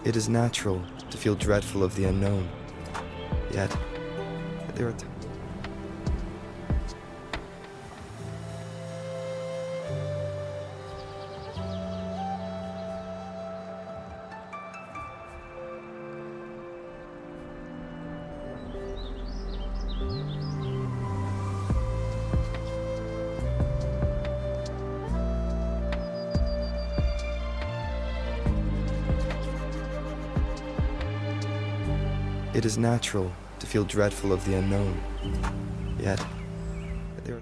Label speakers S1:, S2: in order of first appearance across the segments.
S1: It is natural to feel dreadful of the unknown. Yet, there are times. It is natural to feel dreadful of the unknown. Yet, there are...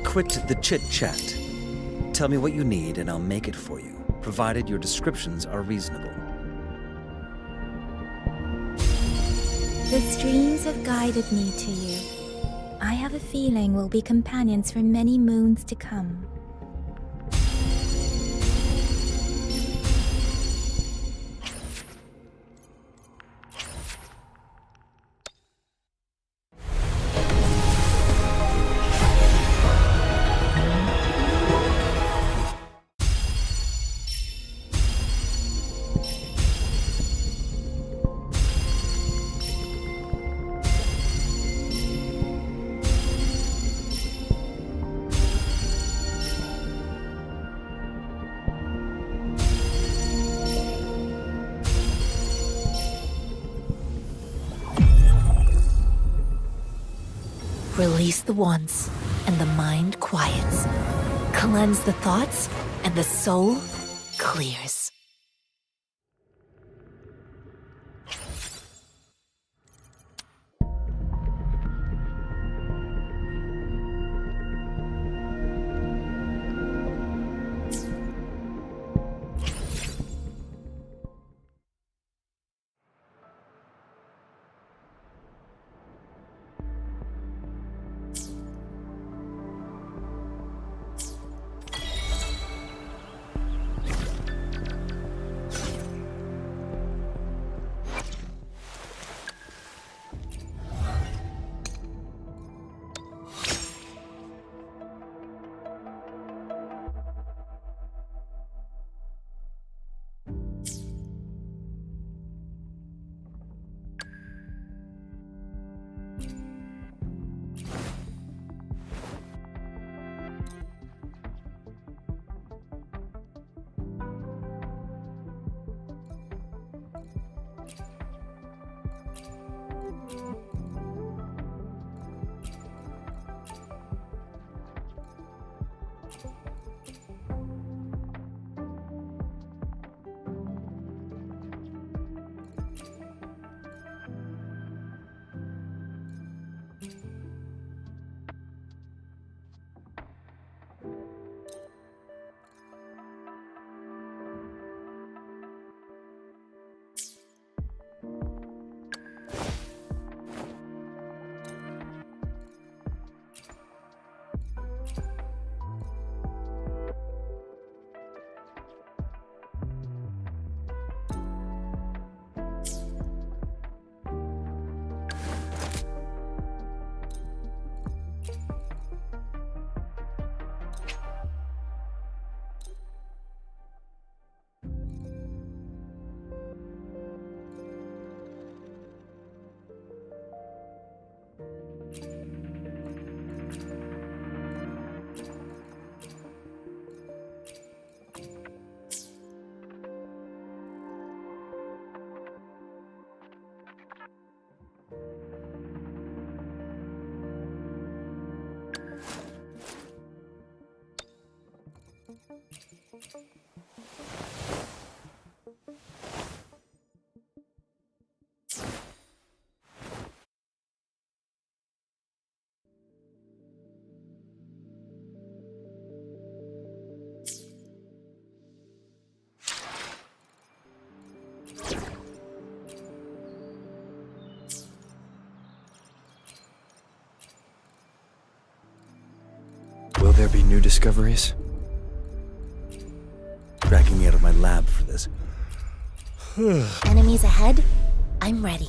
S2: Quit the chit-chat. Tell me what you need and I'll make it for you, provided your descriptions are reasonable.
S3: The streams have guided me to you. I have a feeling we'll be companions for many moons to come. Release the wands, and the mind quiets. Cleanse the thoughts, and the soul clears.
S1: there be new discoveries?
S2: Dragging me out of my lab for this.
S3: Enemies ahead? I'm ready.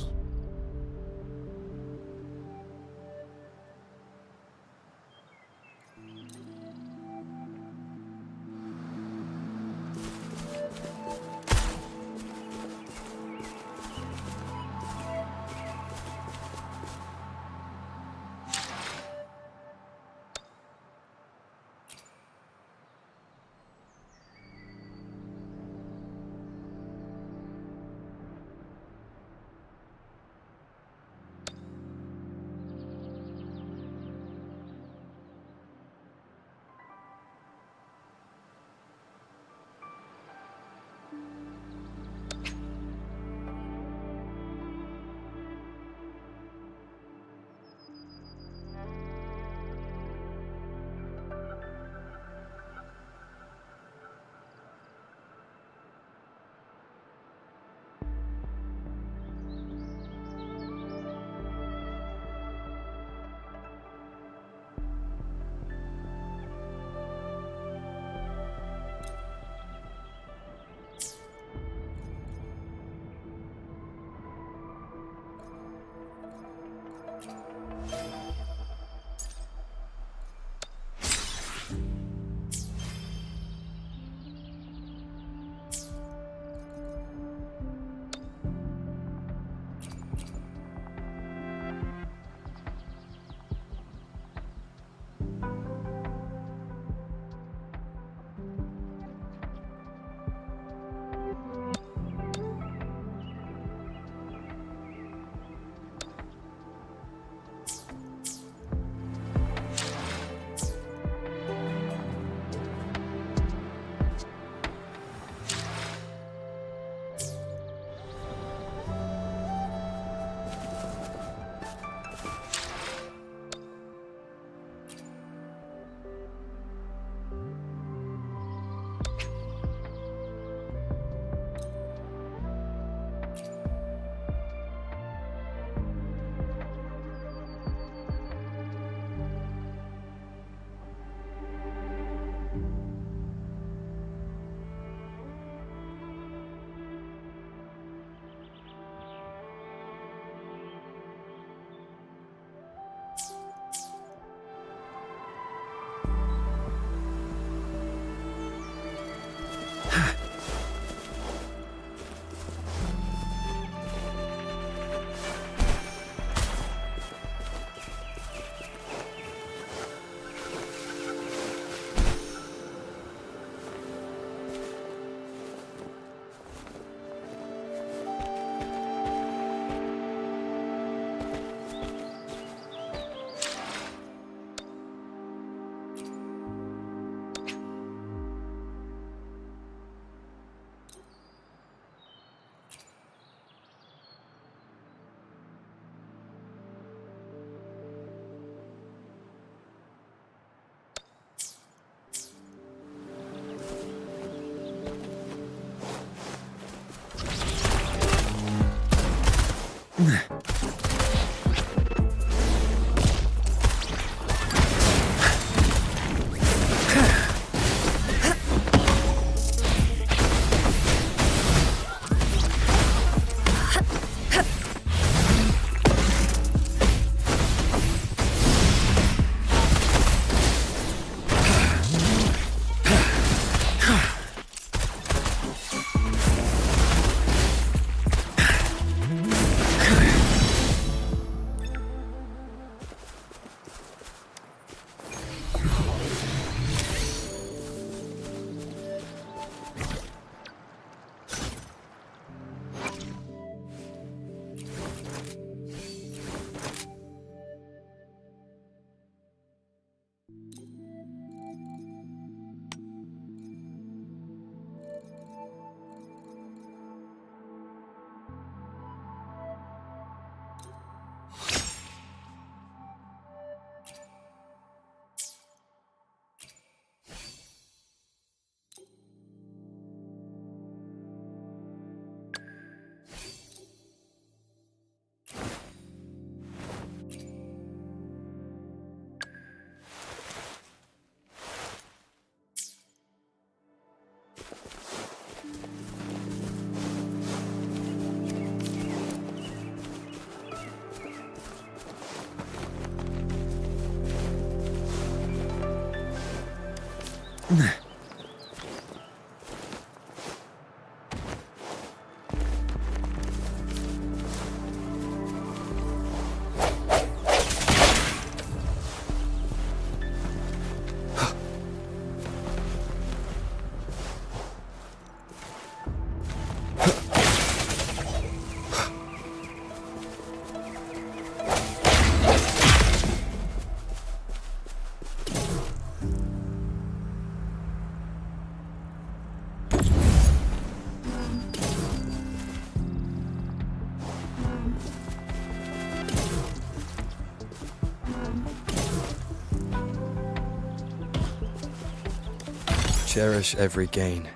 S1: Cherish every gain.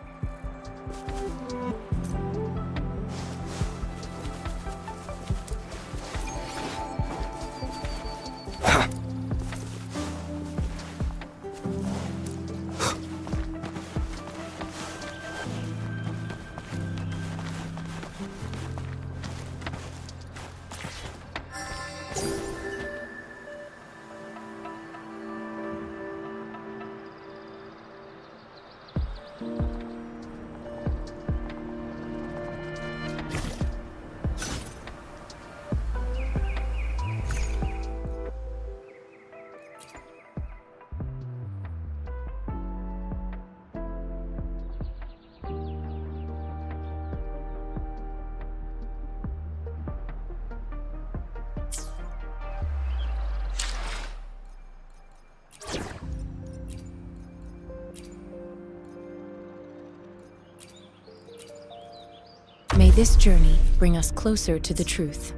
S3: May this journey bring us closer to the truth.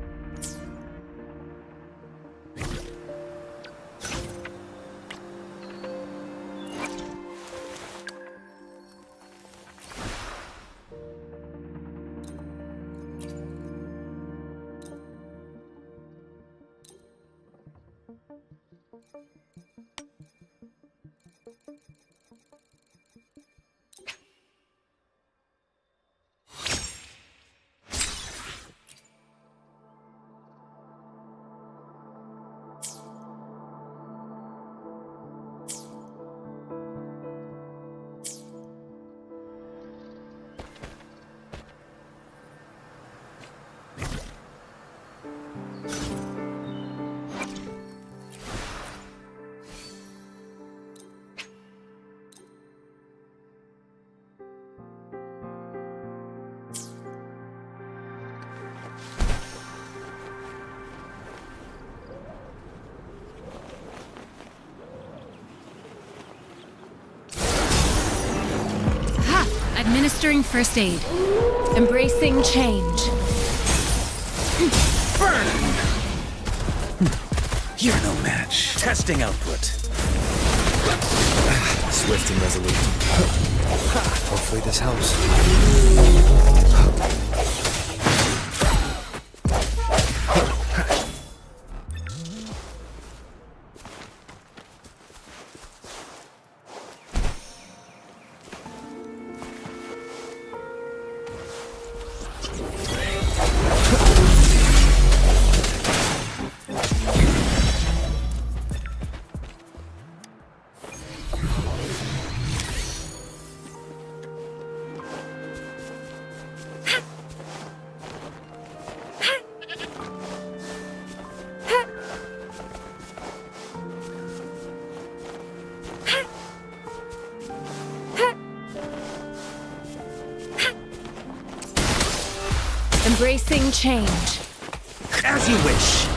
S3: Administering first aid. Embracing change.
S2: Burn! You're no match. Testing output.
S1: Swift and resolute. Hopefully this helps.
S3: Embracing change.
S2: As you wish.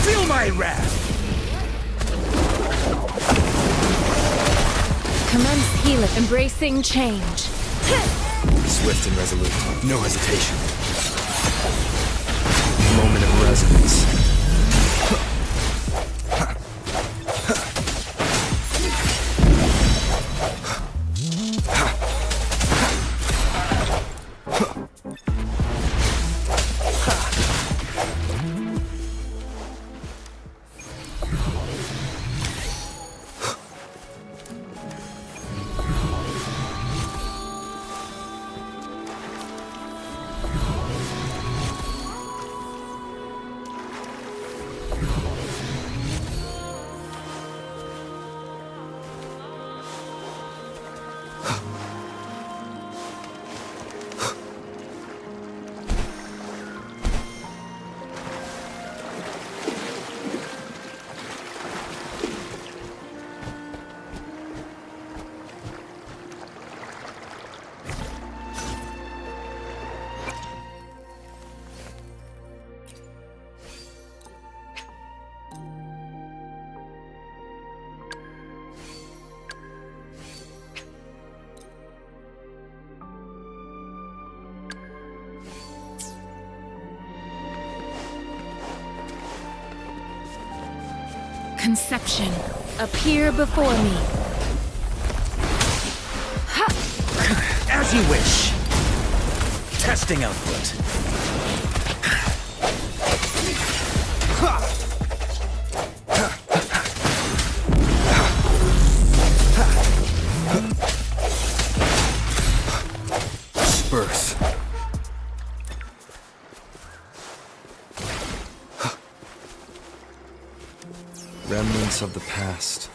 S2: Feel my wrath!
S3: Commence healing. Embracing change.
S1: Swift and resolute. No hesitation. Moment of resonance.
S3: Conception, appear before me.
S2: As you wish. Testing output.
S1: Birth. Remnants of the past.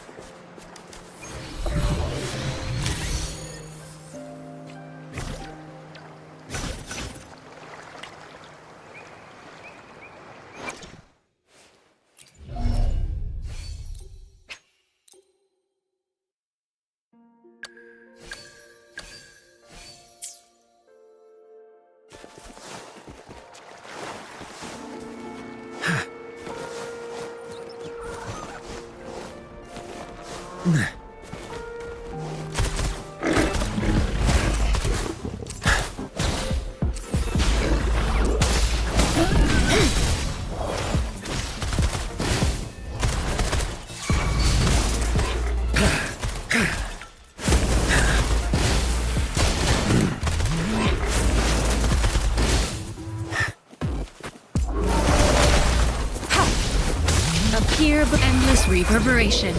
S3: Appear endless reverberation.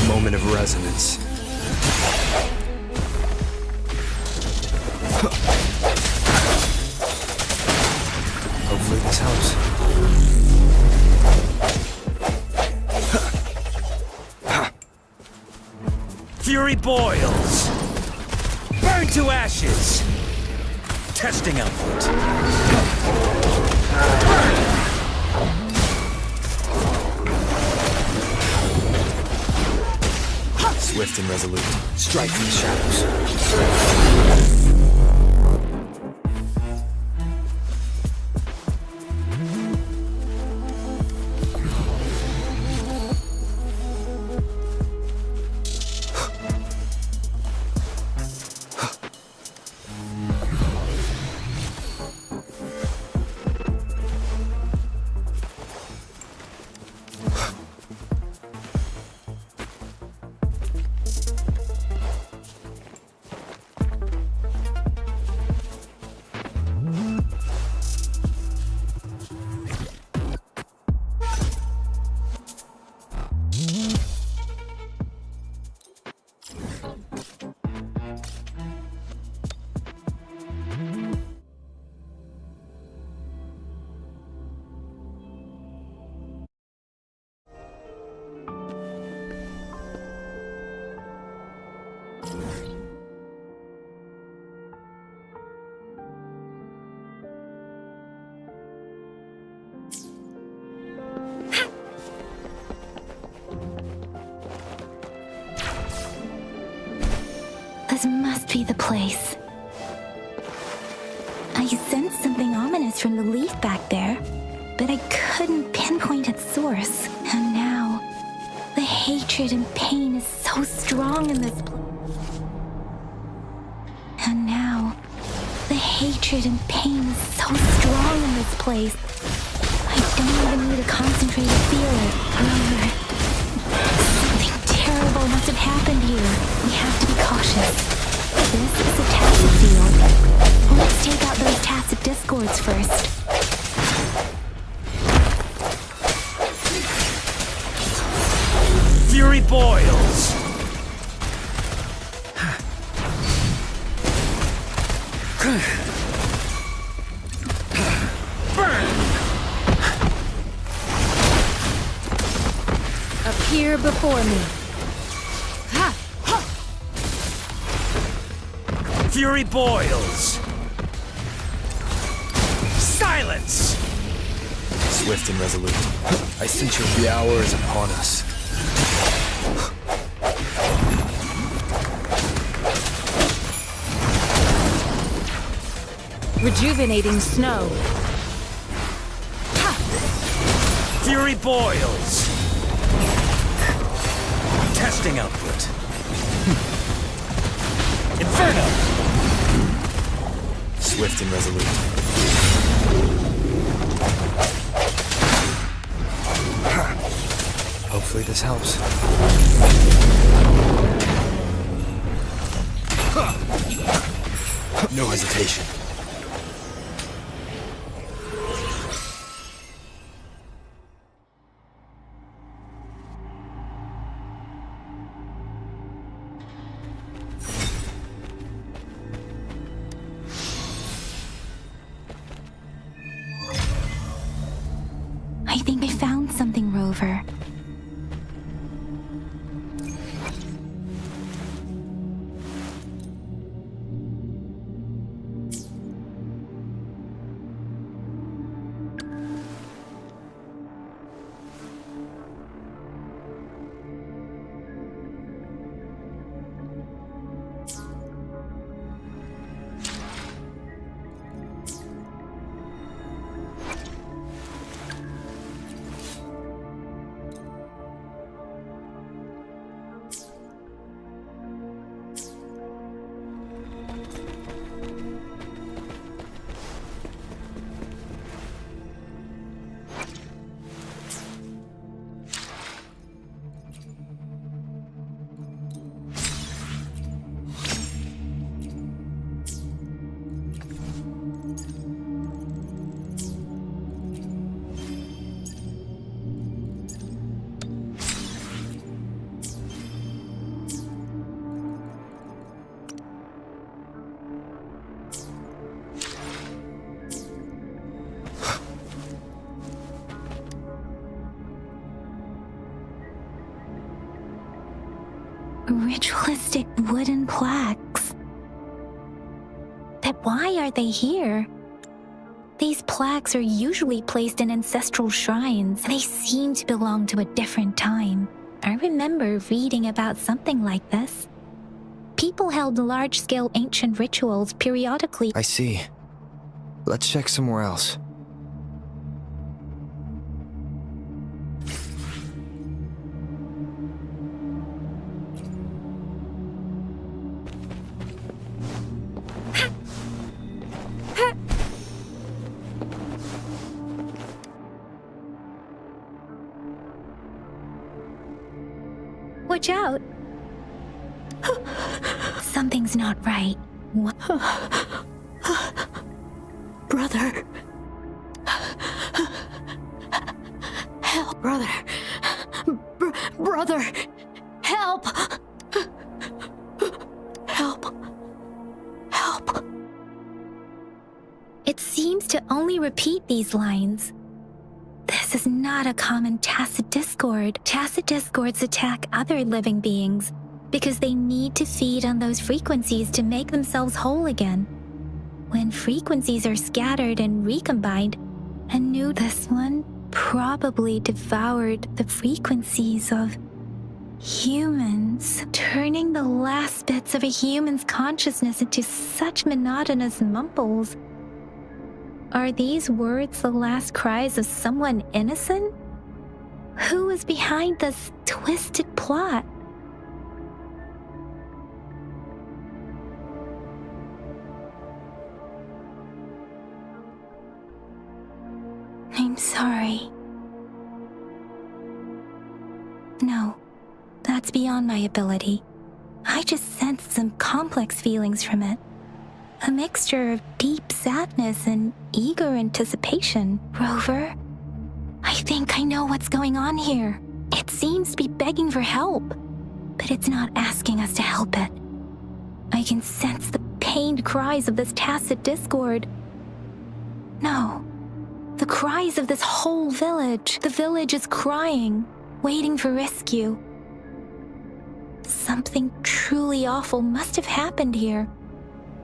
S1: Moment of resonance. Hopefully this helps.
S2: Fury boils. Burn to ashes. Testing output.
S1: Swift and resolute. Strike from the shadows.
S3: This must be the place. I sensed something ominous from the leaf back there, but I couldn't pinpoint its source. And now, the hatred and pain is so strong in this place. And now, the hatred and pain is so strong in this place. I don't even need to concentrate to feel it. However, something terrible must have happened here. We have to be cautious. This is a tacit field. Let's take out those tacit discords first.
S2: Fury boils! Burn!
S3: Appear before me.
S2: Fury boils! Silence!
S1: Swift and resolute. I sense the hour is upon us.
S3: Rejuvenating snow.
S2: Fury boils! Testing output. Inferno!
S1: Swift and resolute. Hopefully this helps. No hesitation.
S3: I think I found something, Rover. Ritualistic wooden plaques. But why are they here? These plaques are usually placed in ancestral shrines. They seem to belong to a different time. I remember reading about something like this. People held large-scale ancient rituals periodically.
S1: I see. Let's check somewhere else.
S3: Watch out! Something's not right. What? Brother. Help, brother. Brother. Help. Help. Help. It seems to only repeat these lines. This is not a common tacit discord. Tacit discords attack other living beings because they need to feed on those frequencies to make themselves whole again. When frequencies are scattered and recombined, this one probably devoured the frequencies of humans, turning the last bits of a human's consciousness into such monotonous mumbles. Are these words the last cries of someone innocent? Who is behind this twisted plot? I'm sorry. No, that's beyond my ability. I just sensed some complex feelings from it. A mixture of deep sadness and eager anticipation. Rover, I think I know what's going on here. It seems to be begging for help, but it's not asking us to help it. I can sense the pained cries of this tacit discord. No, the cries of this whole village. The village is crying, waiting for rescue. Something truly awful must have happened here,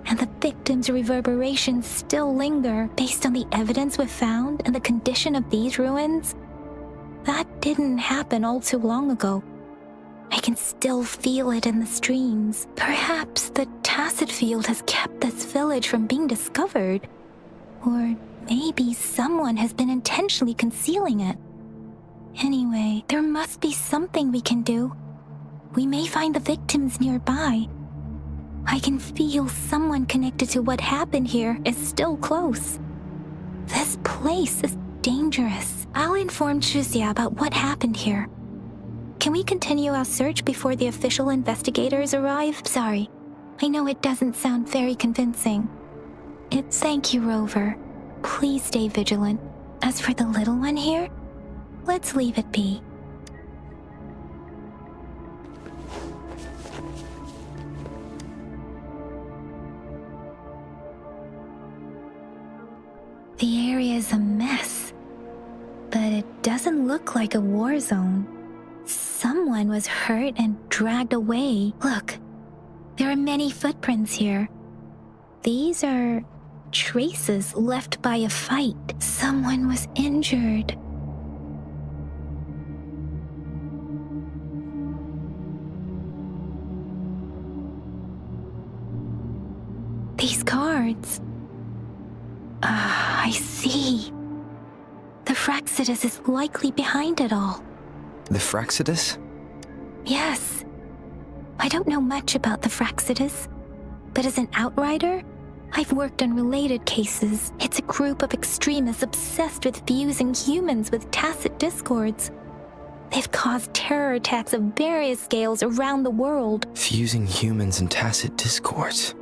S3: and the victims' reverberations still linger based on the evidence we've found and the condition of these ruins. That didn't happen all too long ago. I can still feel it in the streams. Perhaps the tacit field has kept this village from being discovered. Or maybe someone has been intentionally concealing it. Anyway, there must be something we can do. We may find the victims nearby. I can feel someone connected to what happened here is still close. This place is dangerous. I'll inform Shuzia about what happened here. Can we continue our search before the official investigators arrive? Sorry, I know it doesn't sound very convincing. Thank you, Rover. Please stay vigilant. As for the little one here, let's leave it be. The area is a mess, but it doesn't look like a war zone. Someone was hurt and dragged away. Look, there are many footprints here. These are traces left by a fight. Someone was injured. These cards. I see. The Fraxidus is likely behind it all.
S1: The Fraxidus?
S3: Yes. I don't know much about the Fraxidus, but as an outrider, I've worked on related cases. It's a group of extremists obsessed with fusing humans with tacit discords. They've caused terror attacks of various scales around the world.
S1: Fusing humans and tacit discords.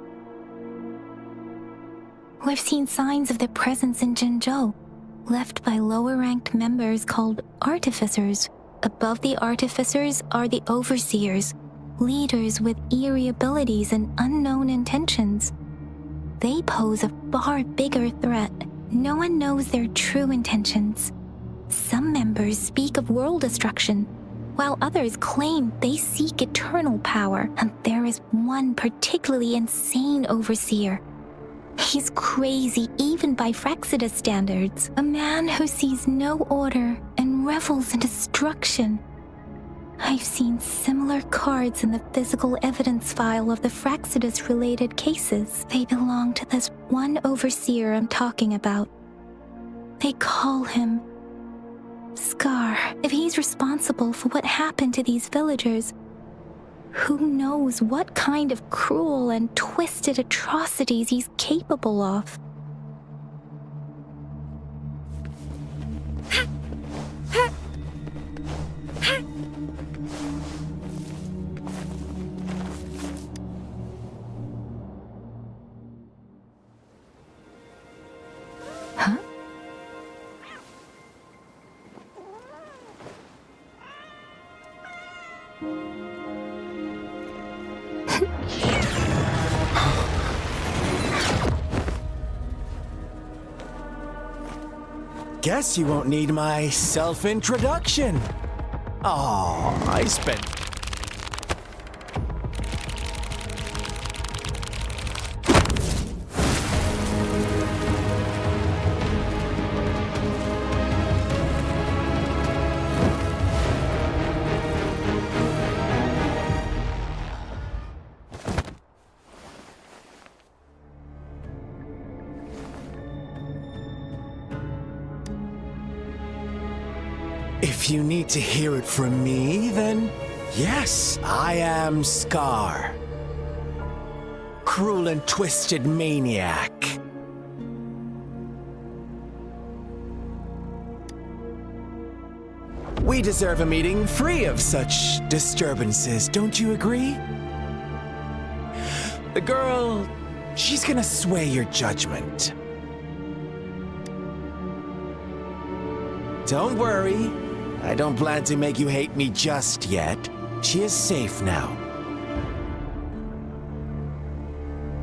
S3: We've seen signs of their presence in Jinzhou, left by lower-ranked members called artificers. Above the artificers are the overseers, leaders with eerie abilities and unknown intentions. They pose a far bigger threat. No one knows their true intentions. Some members speak of world destruction, while others claim they seek eternal power, and there is one particularly insane overseer. He's crazy even by Fraxidus standards. A man who sees no order and revels in destruction. I've seen similar cards in the physical evidence file of the Fraxidus-related cases. They belong to this one overseer I'm talking about. They call him Scar. If he's responsible for what happened to these villagers, who knows what kind of cruel and twisted atrocities he's capable of? Huh?
S4: Guess you won't need my self-introduction. Oh, I spent... If you need to hear it from me, then yes, I am Scar. Cruel and twisted maniac. We deserve a meeting free of such disturbances, don't you agree? The girl, she's gonna sway your judgment. Don't worry, I don't plan to make you hate me just yet. She is safe now.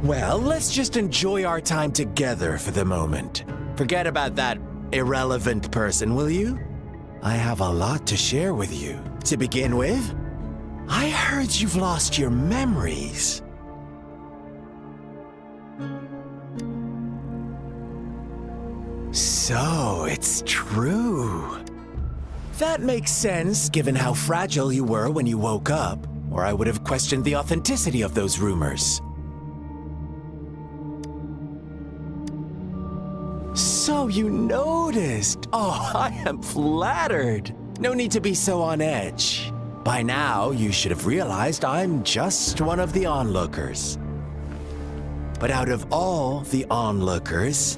S4: Well, let's just enjoy our time together for the moment. Forget about that irrelevant person, will you? I have a lot to share with you. To begin with, I heard you've lost your memories. So, it's true. That makes sense, given how fragile you were when you woke up, or I would have questioned the authenticity of those rumors. So you noticed. Oh, I am flattered. No need to be so on edge. By now, you should have realized I'm just one of the onlookers. But out of all the onlookers,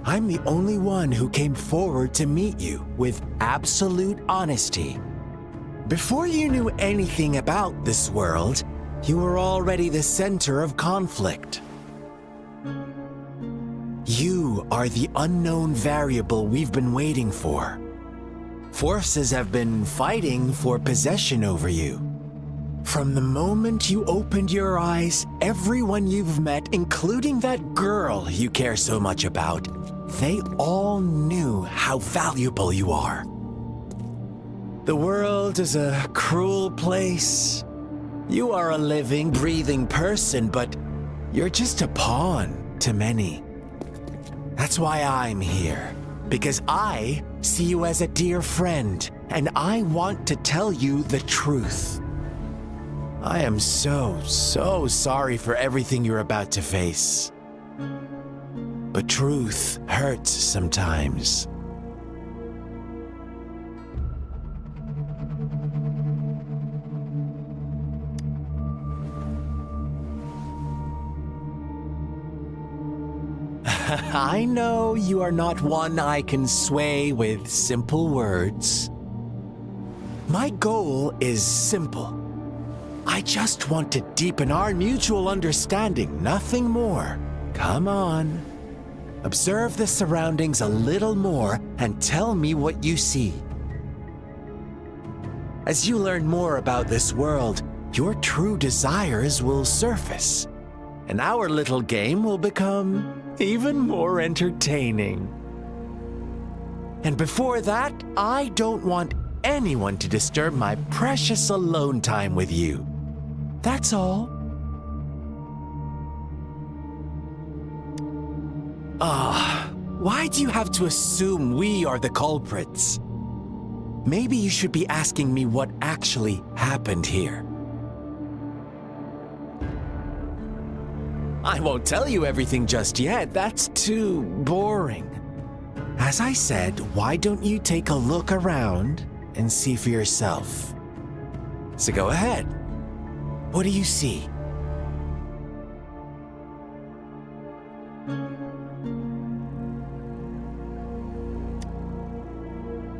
S4: I'm the only one who came forward to meet you with absolute honesty. Before you knew anything about this world, you were already the center of conflict. You are the unknown variable we've been waiting for. Forces have been fighting for possession over you. From the moment you opened your eyes, everyone you've met, including that girl you care so much about, they all knew how valuable you are. The world is a cruel place. You are a living, breathing person, but you're just a pawn to many. That's why I'm here, because I see you as a dear friend, and I want to tell you the truth. I am so sorry for everything you're about to face. But truth hurts sometimes. I know you are not one I can sway with simple words. My goal is simple. I just want to deepen our mutual understanding, nothing more. Come on. Observe the surroundings a little more and tell me what you see. As you learn more about this world, your true desires will surface, and our little game will become even more entertaining. And before that, I don't want anyone to disturb my precious alone time with you. That's all. Why do you have to assume we are the culprits? Maybe you should be asking me what actually happened here. I won't tell you everything just yet. That's too boring. As I said, why don't you take a look around and see for yourself? So go ahead. What do you see?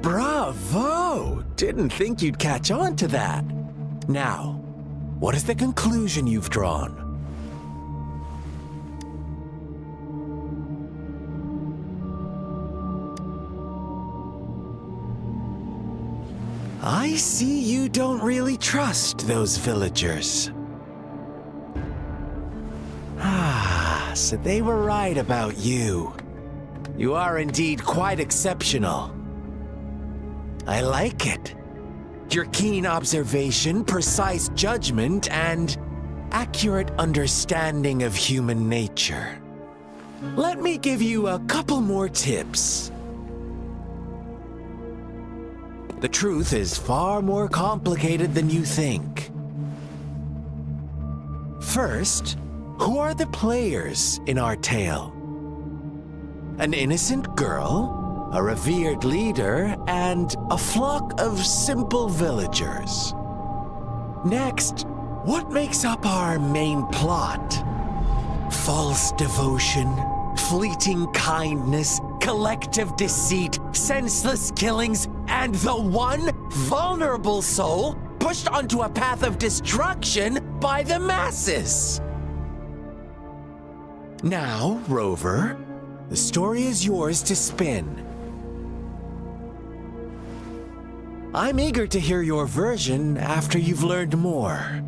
S4: Bravo! Didn't think you'd catch on to that. Now, what is the conclusion you've drawn? I see you don't really trust those villagers. So they were right about you. You are indeed quite exceptional. I like it. Your keen observation, precise judgment, and accurate understanding of human nature. Let me give you a couple more tips. The truth is far more complicated than you think. First, who are the players in our tale? An innocent girl, a revered leader, and a flock of simple villagers. Next, what makes up our main plot? False devotion, fleeting kindness, collective deceit, senseless killings, and the one vulnerable soul pushed onto a path of destruction by the masses. Now, Rover, the story is yours to spin. I'm eager to hear your version after you've learned more.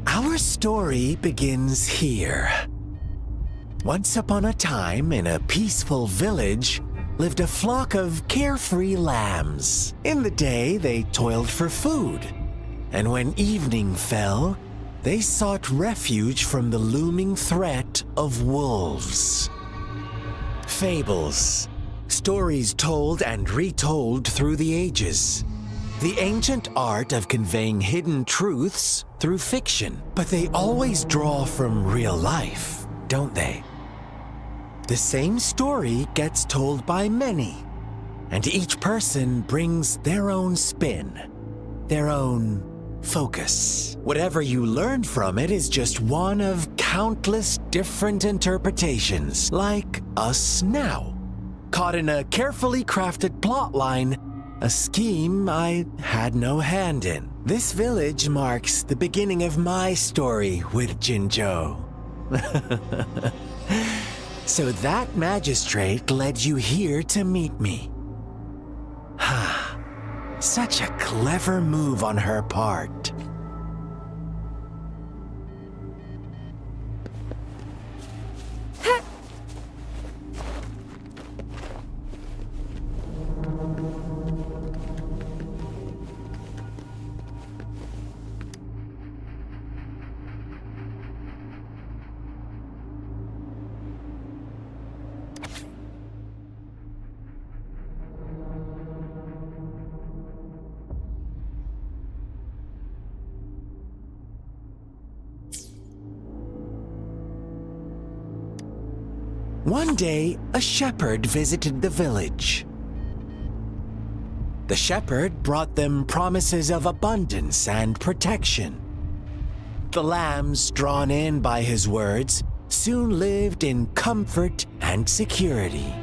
S4: Our story begins here. Once upon a time, in a peaceful village, lived a flock of carefree lambs. In the day, they toiled for food, and when evening fell, they sought refuge from the looming threat of wolves. Fables, stories told and retold through the ages. The ancient art of conveying hidden truths through fiction, but they always draw from real life, don't they? The same story gets told by many, and each person brings their own spin, their own focus. Whatever you learn from it is just one of countless different interpretations, like us now, caught in a carefully crafted plotline, a scheme I had no hand in. This village marks the beginning of my story with Jinzhou. So that magistrate led you here to meet me. Ha! Such a clever move on her part. One day, a shepherd visited the village. The shepherd brought them promises of abundance and protection. The lambs, drawn in by his words, soon lived in comfort and security.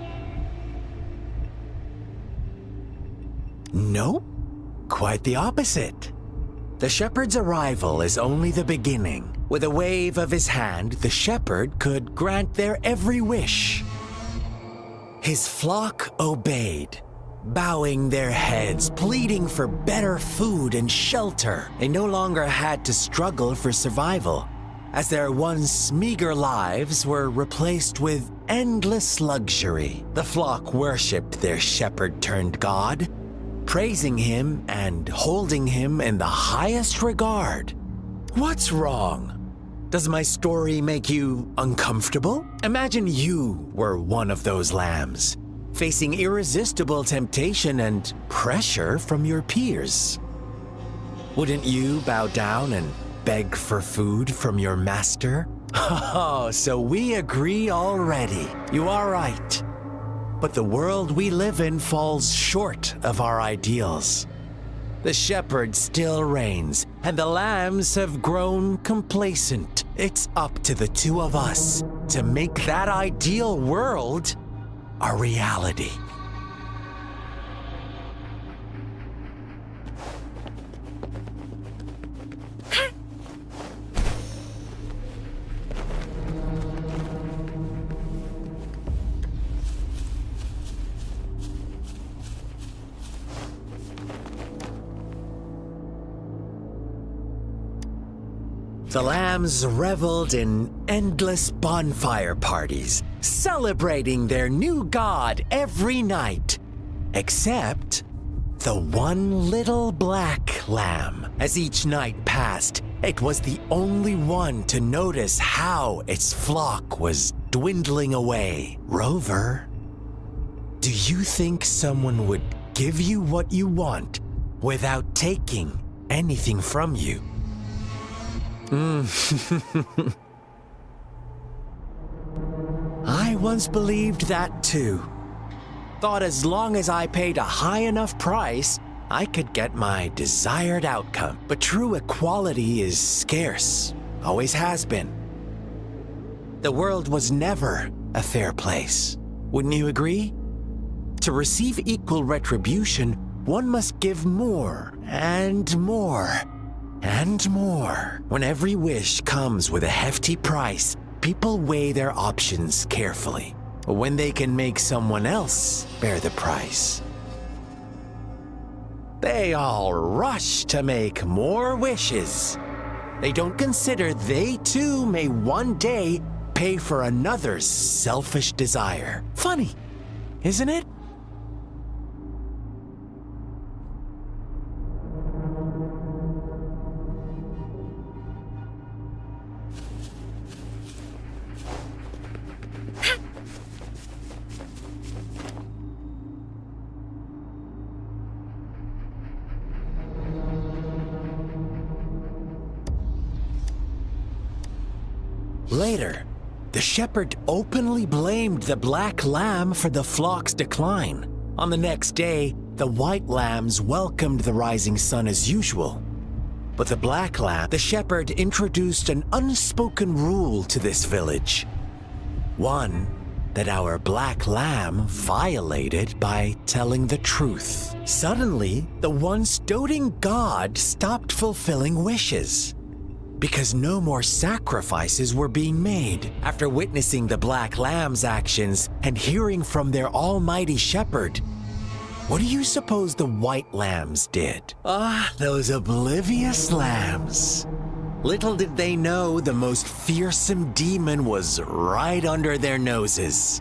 S4: Nope, quite the opposite. The shepherd's arrival is only the beginning. With a wave of his hand, the shepherd could grant their every wish. His flock obeyed, bowing their heads, pleading for better food and shelter. They no longer had to struggle for survival, as their once meager lives were replaced with endless luxury. The flock worshipped their shepherd-turned-god, praising him and holding him in the highest regard. What's wrong? Does my story make you uncomfortable? Imagine you were one of those lambs, facing irresistible temptation and pressure from your peers. Wouldn't you bow down and beg for food from your master? Oh, so we agree already. You are right. But the world we live in falls short of our ideals. The shepherd still reigns, and the lambs have grown complacent. It's up to the two of us to make that ideal world a reality. The lambs reveled in endless bonfire parties, celebrating their new god every night. Except the one little black lamb. As each night passed, it was the only one to notice how its flock was dwindling away. Rover, do you think someone would give you what you want without taking anything from you? I once believed that too. Thought as long as I paid a high enough price, I could get my desired outcome. But true equality is scarce, always has been. The world was never a fair place. Wouldn't you agree? To receive equal retribution, one must give more and more and more. When every wish comes with a hefty price, people weigh their options carefully. When they can make someone else bear the price, they all rush to make more wishes. They don't consider they too may one day pay for another's selfish desire. Funny, isn't it? Later, the shepherd openly blamed the black lamb for the flock's decline. On the next day, the white lambs welcomed the rising sun as usual. But the black lamb, the shepherd introduced an unspoken rule to this village. One that our black lamb violated by telling the truth. Suddenly, the once doting god stopped fulfilling wishes, because no more sacrifices were being made. After witnessing the black lamb's actions and hearing from their almighty shepherd, what do you suppose the white lambs did? Those oblivious lambs. Little did they know the most fearsome demon was right under their noses.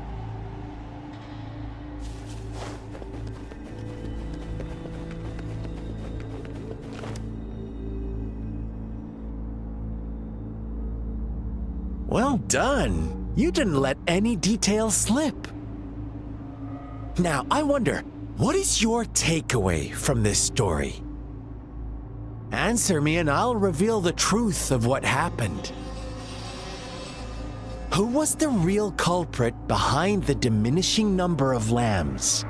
S4: Well done. You didn't let any details slip. Now, I wonder, what is your takeaway from this story? Answer me and I'll reveal the truth of what happened. Who was the real culprit behind the diminishing number of lambs?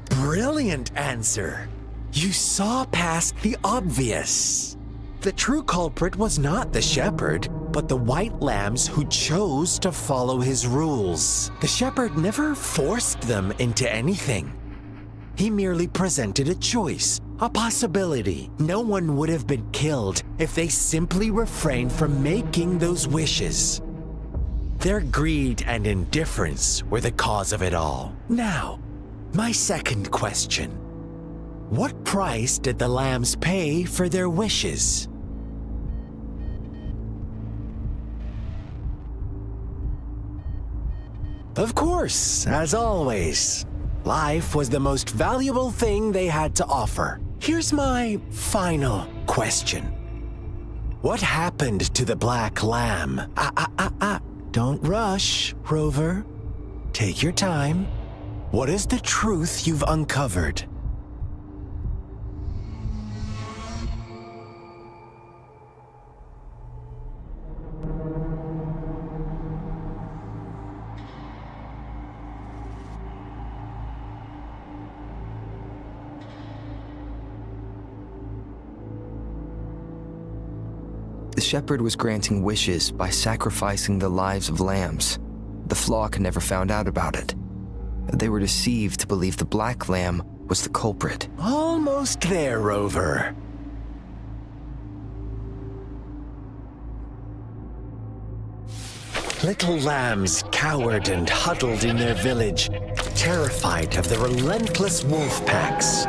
S4: Brilliant answer. You saw past the obvious. The true culprit was not the shepherd, but the white lambs who chose to follow his rules. The shepherd never forced them into anything. He merely presented a choice, a possibility. No one would have been killed if they simply refrained from making those wishes. Their greed and indifference were the cause of it all. Now, my second question. What price did the lambs pay for their wishes? Of course, as always, life was the most valuable thing they had to offer. Here's my final question. What happened to the black lamb? Don't rush, Rover. Take your time. What is the truth you've uncovered?
S1: The shepherd was granting wishes by sacrificing the lives of lambs. The flock never found out about it. They were deceived to believe the black lamb was the culprit.
S4: Almost there, Rover. Little lambs cowered and huddled in their village, terrified of the relentless wolf packs.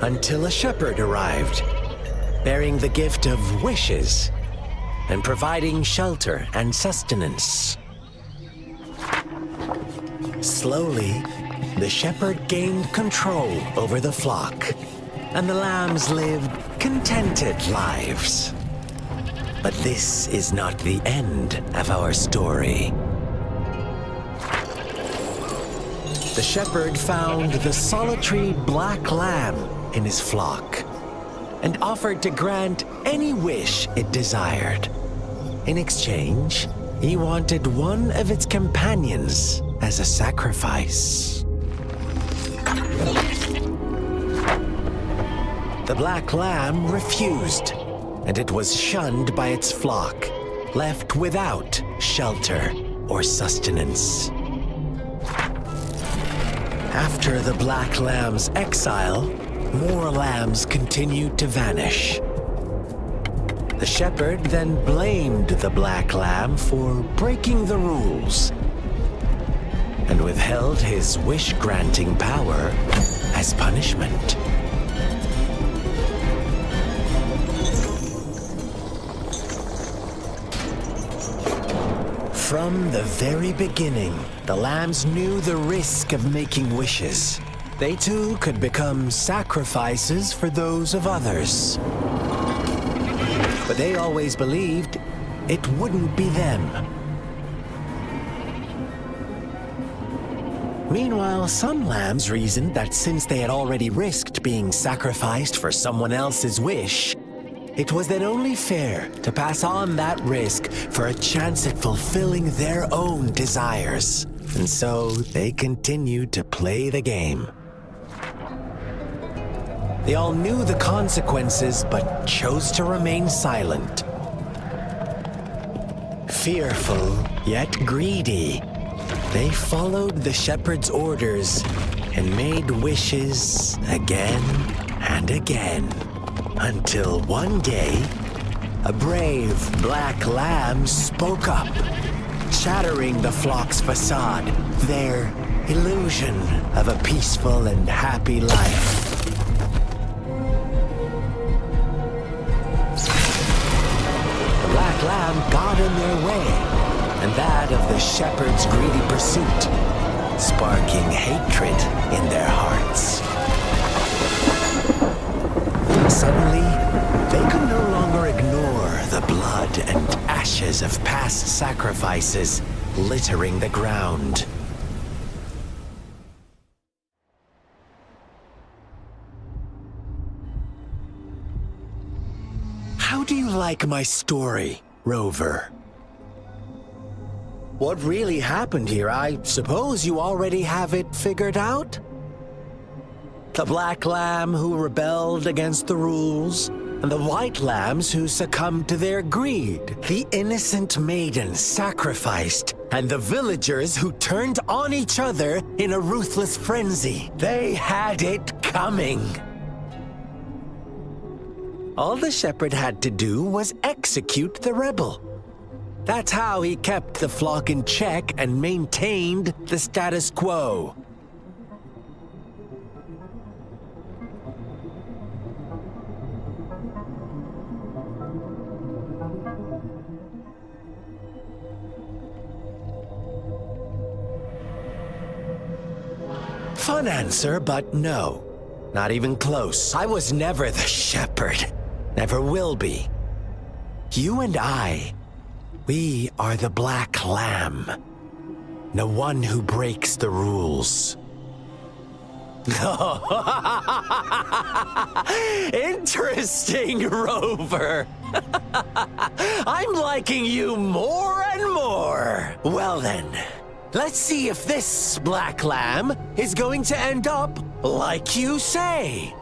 S4: until a shepherd arrived, bearing the gift of wishes and providing shelter and sustenance. Slowly, the shepherd gained control over the flock, and the lambs lived contented lives. But this is not the end of our story. The shepherd found the solitary black lamb in his flock and offered to grant any wish it desired. In exchange, he wanted one of its companions as a sacrifice. The black lamb refused, and it was shunned by its flock, left without shelter or sustenance. After the black lamb's exile, more lambs continued to vanish. The shepherd then blamed the black lamb for breaking the rules and withheld his wish-granting power as punishment. From the very beginning, the lambs knew the risk of making wishes. They too could become sacrifices for those of others. But they always believed it wouldn't be them. Meanwhile, some lambs reasoned that since they had already risked being sacrificed for someone else's wish, it was then only fair to pass on that risk for a chance at fulfilling their own desires. And so they continued to play the game. They all knew the consequences, but chose to remain silent. Fearful, yet greedy, they followed the shepherd's orders and made wishes again and again. Until one day, a brave black lamb spoke up, shattering the flock's facade, their illusion of a peaceful and happy life. The black lamb got in their way, and that of the shepherd's greedy pursuit, sparking hatred in their hearts. Suddenly, they could no longer ignore the blood and ashes of past sacrifices littering the ground. How do you like my story, Rover? What really happened here? I suppose you already have it figured out? The black lamb who rebelled against the rules, and the white lambs who succumbed to their greed. The innocent maiden sacrificed, and the villagers who turned on each other in a ruthless frenzy. They had it coming. All the shepherd had to do was execute the rebel. That's how he kept the flock in check and maintained the status quo. Fun answer, but no. Not even close. I was never the shepherd. Never will be. You and I, we are the black lamb. The one who breaks the rules. Interesting, Rover. I'm liking you more and more. Well then, let's see if this black lamb is going to end up like you say.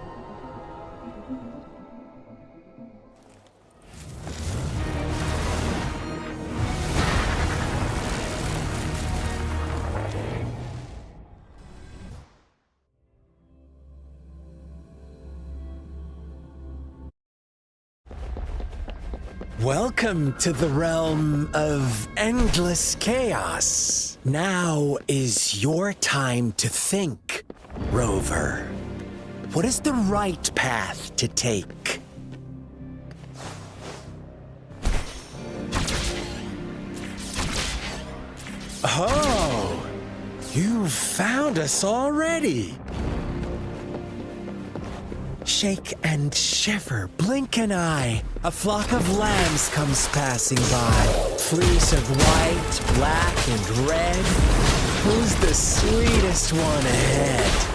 S4: Welcome to the realm of endless chaos. Now is your time to think, Rover. what is the right path to take? Oh, you found us already. Shake and shiver, blink an eye. A flock of lambs comes passing by. Fleece of white, black, and red. Who's the sweetest one ahead?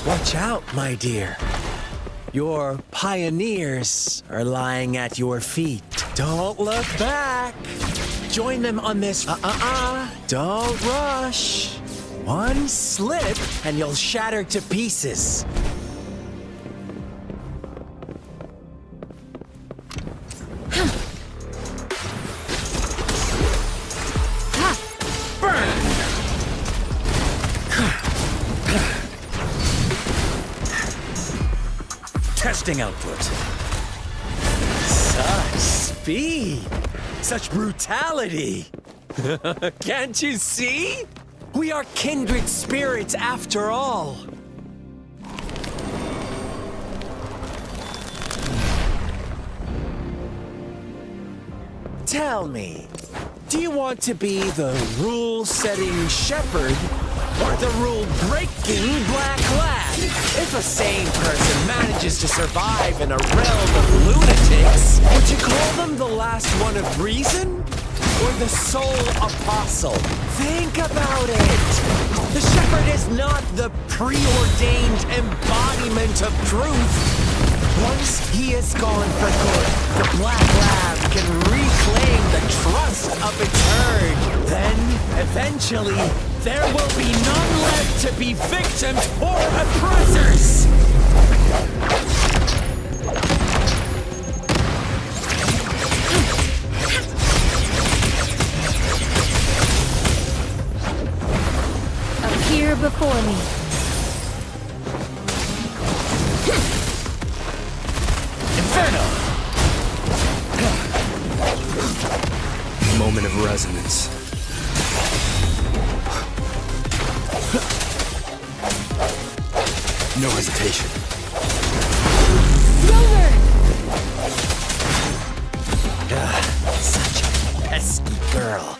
S4: Watch out, my dear. Your pioneers are lying at your feet. Don't look back. Join them on this. Don't rush. One slip and you'll shatter to pieces. Burn!
S2: Testing output.
S4: Such speed! Such brutality! Can't you see? We are kindred spirits after all. Tell me, do you want to be the rule-setting shepherd or the rule-breaking black lad? If a sane person manages to survive in a realm of lunatics, would you call them the last one of reason? Or the sole apostle? Think about it! The shepherd is not the preordained embodiment of truth. Once he is gone for good, the black lab can reclaim the trust of its herd. Then, eventually, there will be none left to be victims or oppressors!
S3: Appear before me.
S4: Inferno!
S1: Moment of resonance. No hesitation.
S3: Rover!
S4: Such a pesky girl.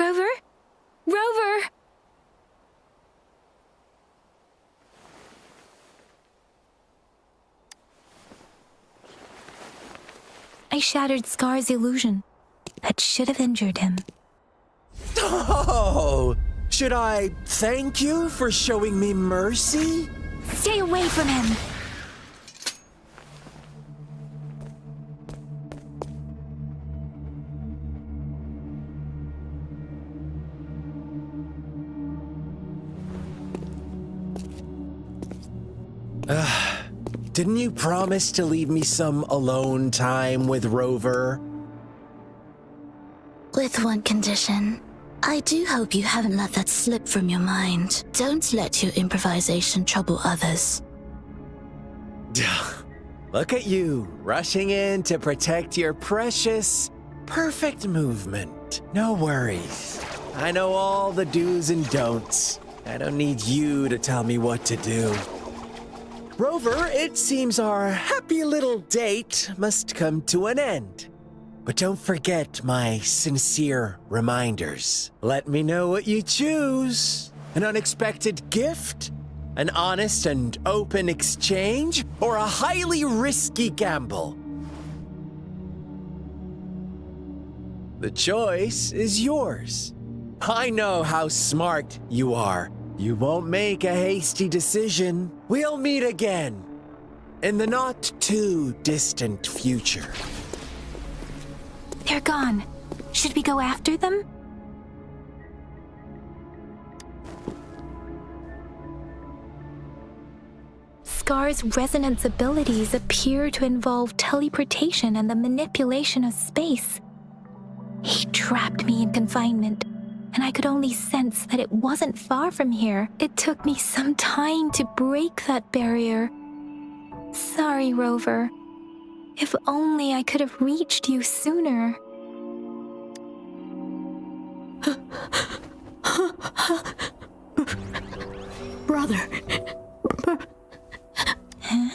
S3: Rover? Rover! I shattered Scar's illusion. That should have injured him.
S4: Oh! Should I thank you for showing me mercy?
S3: Stay away from him!
S4: Didn't you promise to leave me some alone time with Rover?
S5: With one condition. I do hope you haven't let that slip from your mind. Don't let your improvisation trouble others.
S4: Look at you, rushing in to protect your precious, perfect movement. No worries. I know all the do's and don'ts. I don't need you to tell me what to do. Rover, it seems our happy little date must come to an end. But don't forget my sincere reminders. Let me know what you choose. An unexpected gift? An honest and open exchange? Or a highly risky gamble? The choice is yours. I know how smart you are. You won't make a hasty decision. We'll meet again in the not too distant future.
S3: They're gone. Should we go after them? Scar's resonance abilities appear to involve teleportation and the manipulation of space. He trapped me in confinement, and I could only sense that it wasn't far from here. It took me some time to break that barrier, Sorry, Rover. If only I could have reached you sooner.
S5: Brother.
S3: Huh?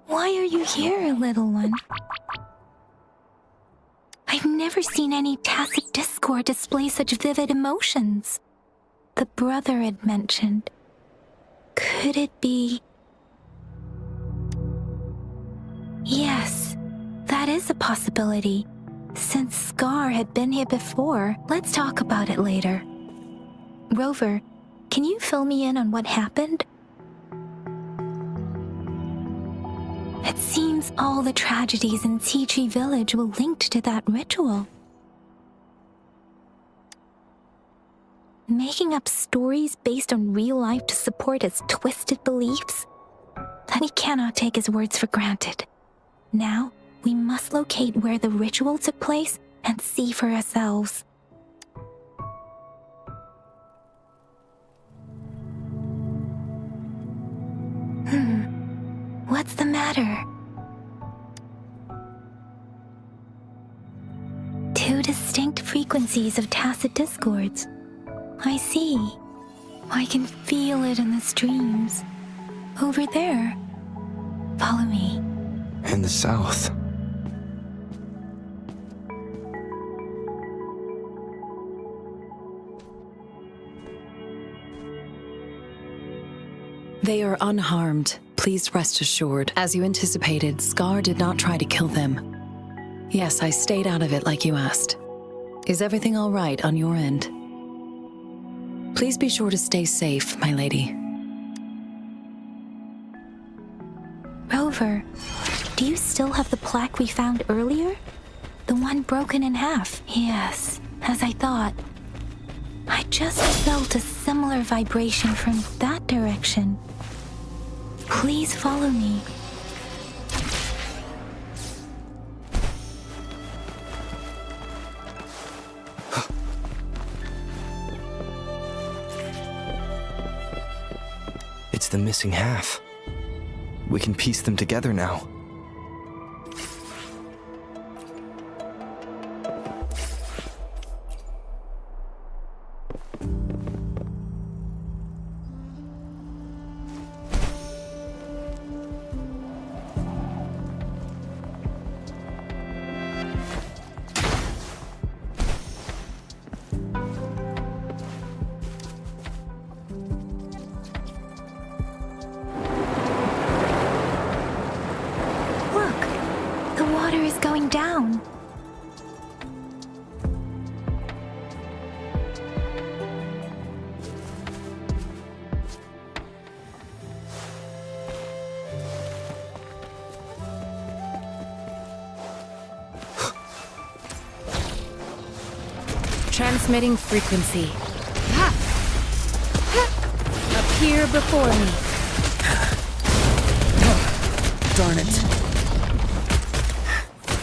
S3: Why are you here, little one? I've never seen any tacit discord display such vivid emotions. The brother had mentioned. Could it be? Yes, that is a possibility. Since Scar had been here before, let's talk about it later. Rover, can you fill me in on what happened? It seems all the tragedies in Tea Tree Village were linked to that ritual. Making up stories based on real life to support his twisted beliefs? He cannot take his words for granted. Now, we must locate where the ritual took place and see for ourselves. What's the matter? Two distinct frequencies of tacit discords. I see. I can feel it in the streams. Over there. Follow me.
S1: In the south.
S6: They are unharmed. Please rest assured. As you anticipated, Scar did not try to kill them. Yes, I stayed out of it like you asked. Is everything all right on your end? Please be sure to stay safe, my lady.
S3: Rover, do you still have the plaque we found earlier? The one broken in half? Yes, as I thought. I just felt a similar vibration from that direction. Please follow me.
S1: It's the missing half. We can piece them together now.
S3: Water is going down.
S7: Transmitting frequency. Appear before me.
S2: Darn it.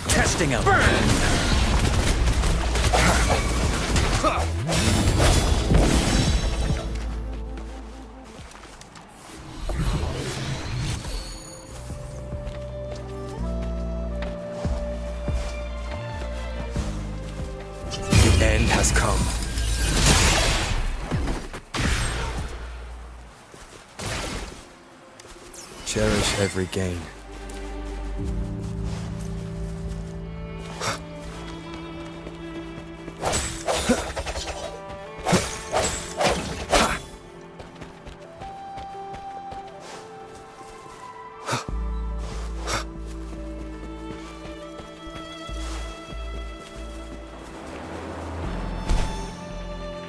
S2: Testing out.
S1: The end has come. Cherish every gain.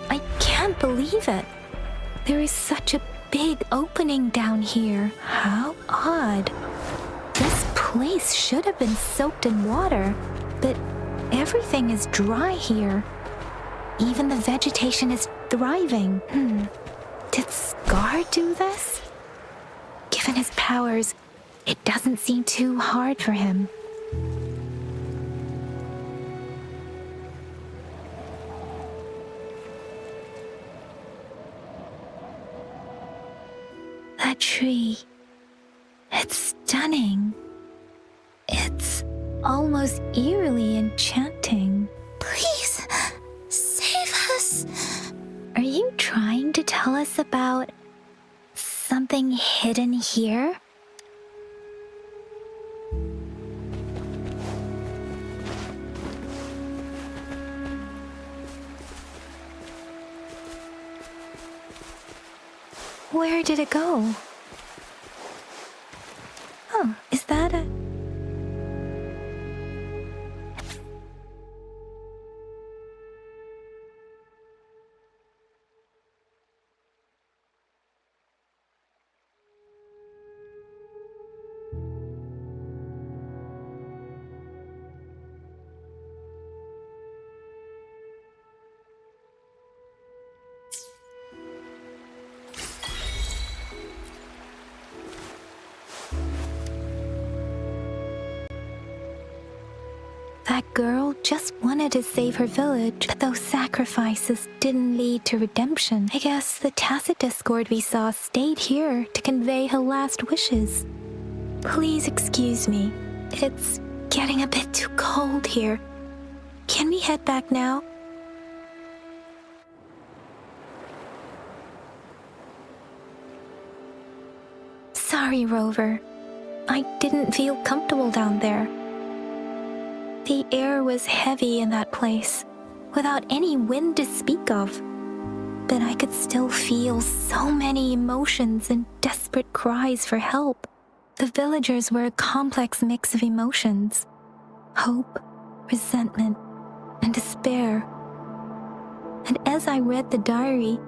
S3: I can't believe it. There is such a big opening down here. How odd. This place should have been soaked in water, but everything is dry here. Even the vegetation is thriving. Did Scar do this? Given his powers, it doesn't seem too hard for him. That tree, it's stunning. It's almost eerily enchanting.
S5: Please, save us.
S3: Are you trying to tell us about something hidden here? Where did it go? Oh, is that a... That girl just wanted to save her village, but those sacrifices didn't lead to redemption. I guess the tacit discord we saw stayed here to convey her last wishes. Please excuse me. It's getting a bit too cold here. Can we head back now? Sorry, Rover. I didn't feel comfortable down there. The air was heavy in that place, without any wind to speak of. But I could still feel so many emotions and desperate cries for help. The villagers were a complex mix of emotions: hope, resentment, and despair. And as I read the diary,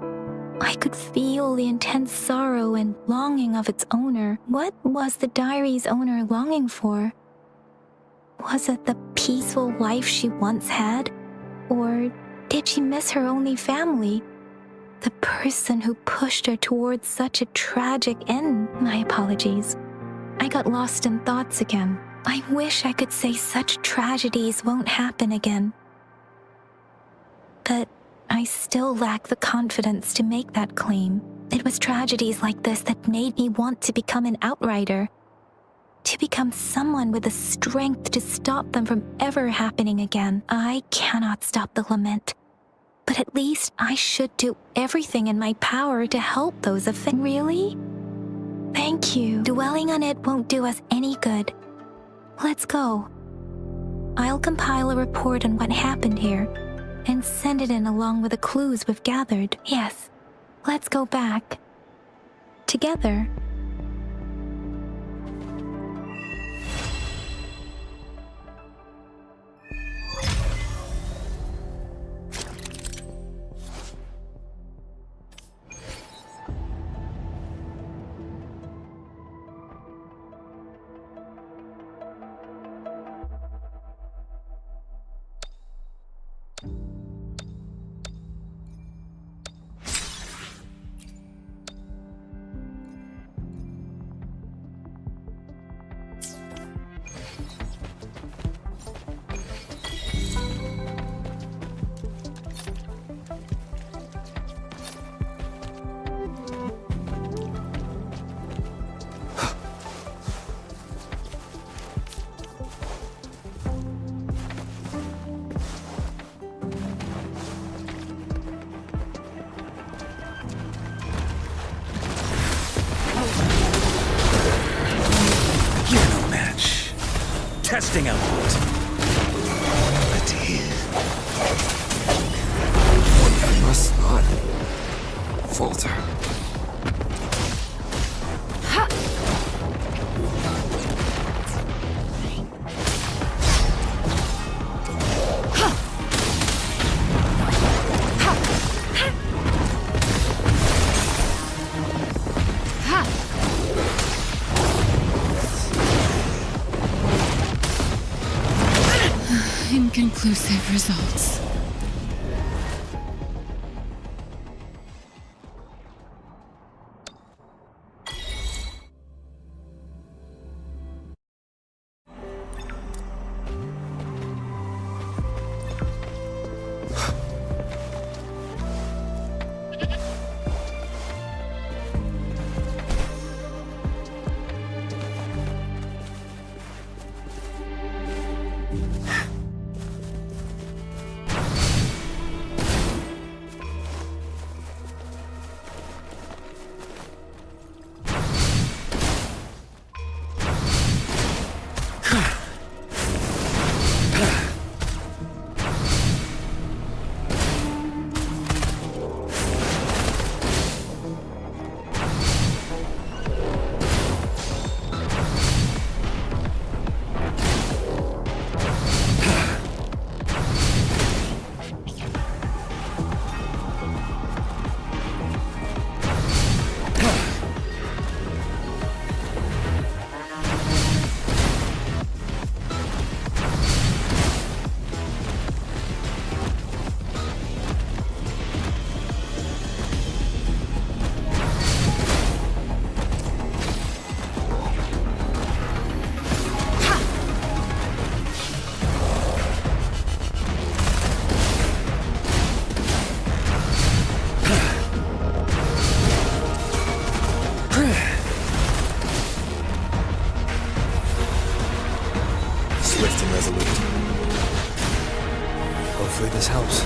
S3: I could feel the intense sorrow and longing of its owner. What was the diary's owner longing for? Was it the peaceful life she once had? Or did she miss her only family? The person who pushed her towards such a tragic end? My apologies. I got lost in thoughts again. I wish I could say such tragedies won't happen again. But I still lack the confidence to make that claim. It was tragedies like this that made me want to become an outrider. To become someone with the strength to stop them from ever happening again. I cannot stop the lament, but at least I should do everything in my power to help those affected. Really? Thank you. Dwelling on it won't do us any good. Let's go. I'll compile a report on what happened here and send it in along with the clues we've gathered. Yes, let's go back. Together.
S2: Testing output.
S1: Fatigue. One must not falter.
S7: Inconclusive results.
S1: this helps.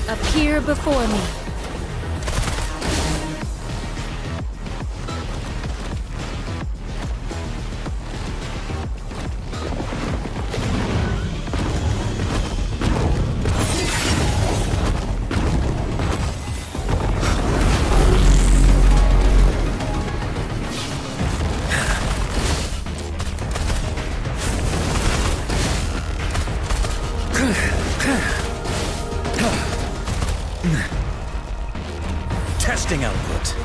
S3: Appear before me.
S2: Testing output.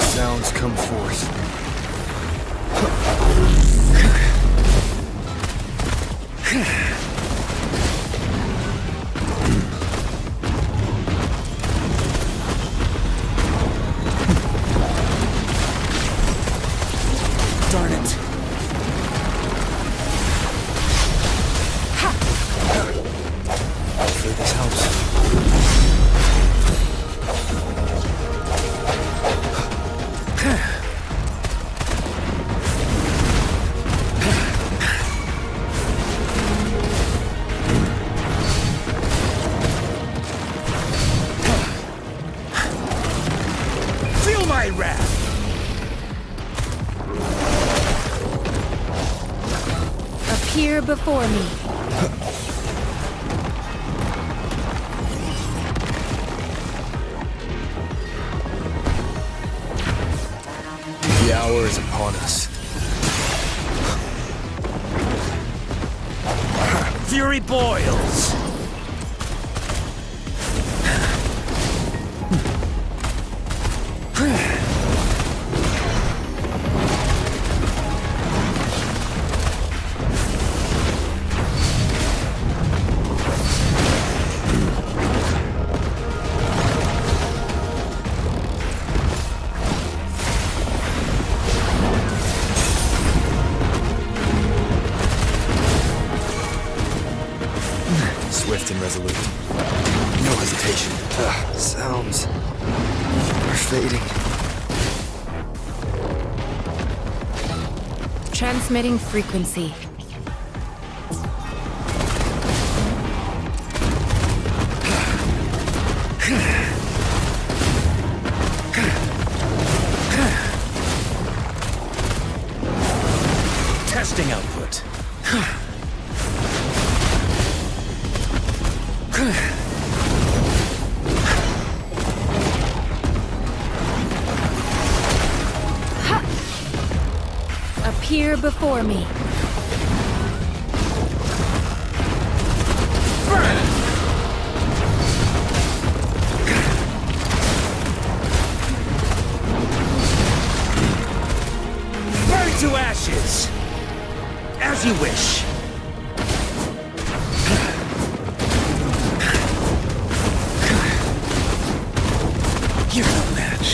S1: Sounds come forth.
S2: Darn it.
S1: Hopefully this helps.
S2: Feel my wrath!
S3: Appear before me.
S1: The hour is upon us.
S2: Fury boils!
S1: Swift and resolute. No hesitation. Sounds are fading.
S3: Transmitting frequency.
S2: Testing output.
S3: Appear before me.
S2: Burn to ashes! As you wish. You're no match.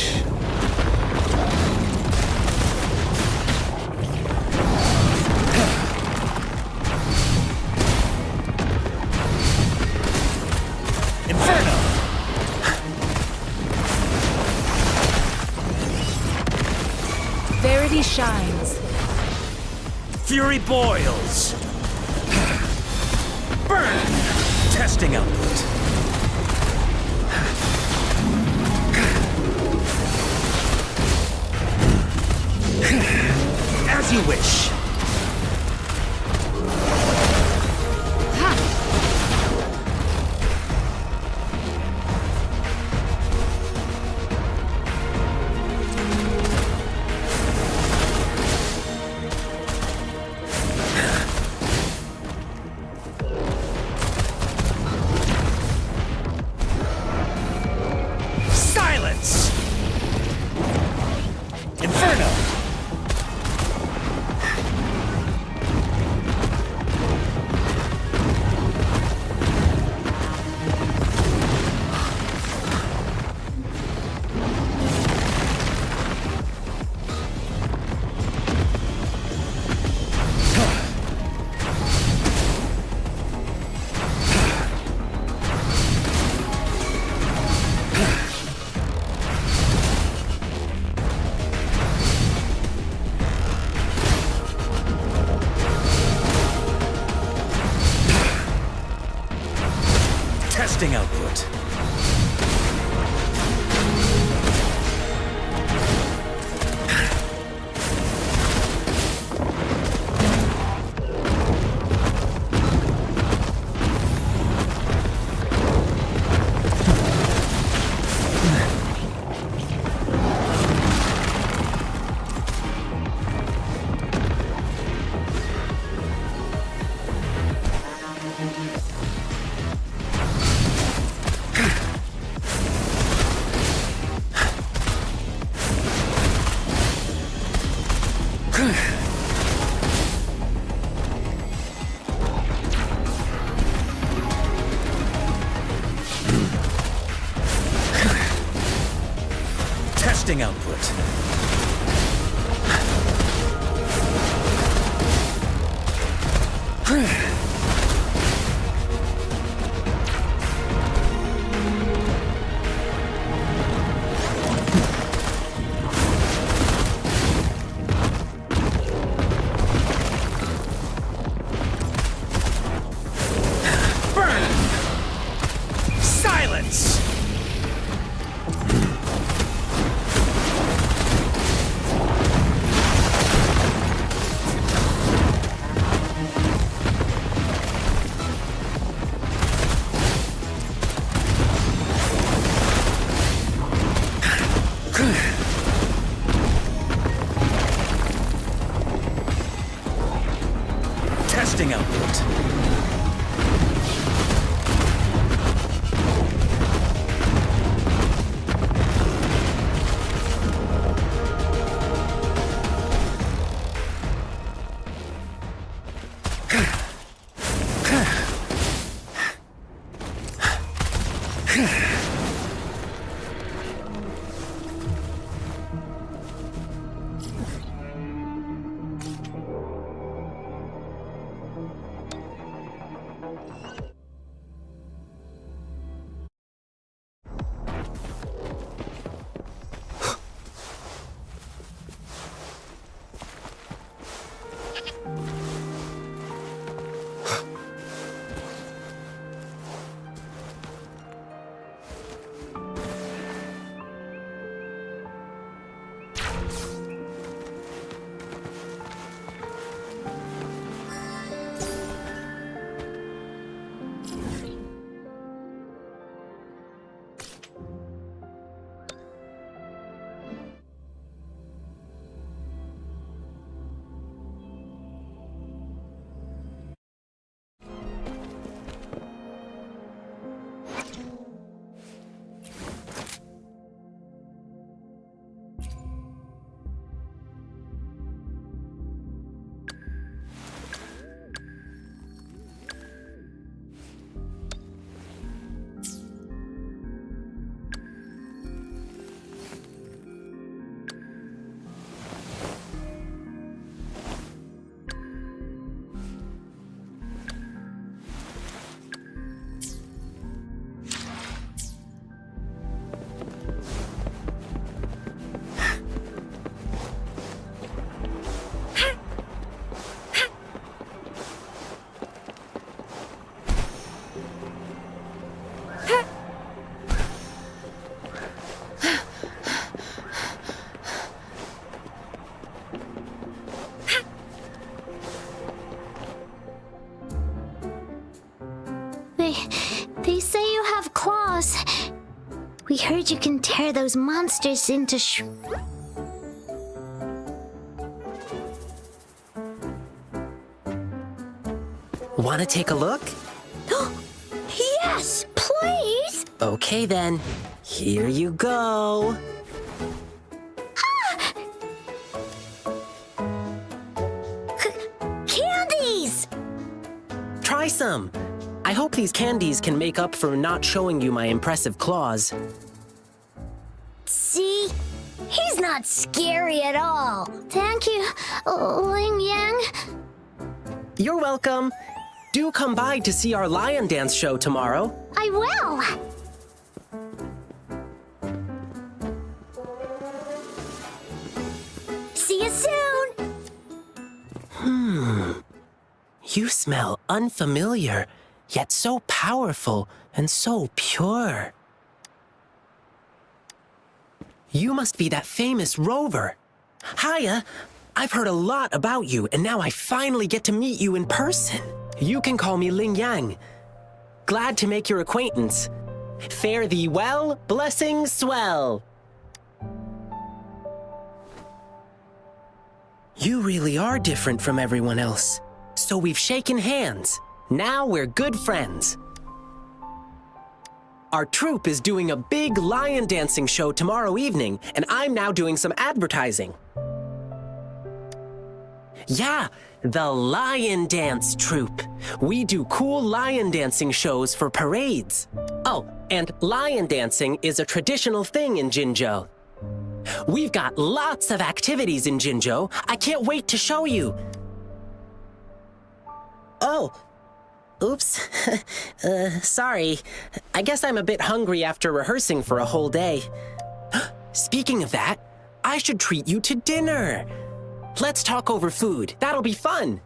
S2: Inferno!
S3: Verity shines.
S2: Fury boils. Burn! Testing output. As you wish. Silence! Testing output. Testing output. Burn! Silence! Testing output.
S5: They say you have claws. We heard you can tear those monsters into
S8: Want to take a look?
S5: Yes, please!
S8: Okay then, here you go.
S5: Candies!
S8: Try some. I hope these candies can make up for not showing you my impressive claws.
S5: See? He's not scary at all. Thank you, Ling Yang.
S8: You're welcome. Do come by to see our lion dance show tomorrow.
S5: I will. See you soon.
S8: You smell unfamiliar. yet so powerful and so pure. You must be that famous rover. Hiya, I've heard a lot about you, and now I finally get to meet you in person. You can call me Ling Yang. Glad to make your acquaintance. Fare thee well, blessings swell. You really are different from everyone else. So we've shaken hands. Now we're good friends. Our troupe is doing a big lion dancing show tomorrow evening, and I'm now doing some advertising. Yeah, the Lion Dance Troupe. We do cool lion dancing shows for parades. Oh, and lion dancing is a traditional thing in Jinzhou. We've got lots of activities in Jinzhou. I can't wait to show you. Oh, oops. Sorry. I guess I'm a bit hungry after rehearsing for a whole day. Speaking of that, I should treat you to dinner. Let's talk over food. That'll be fun.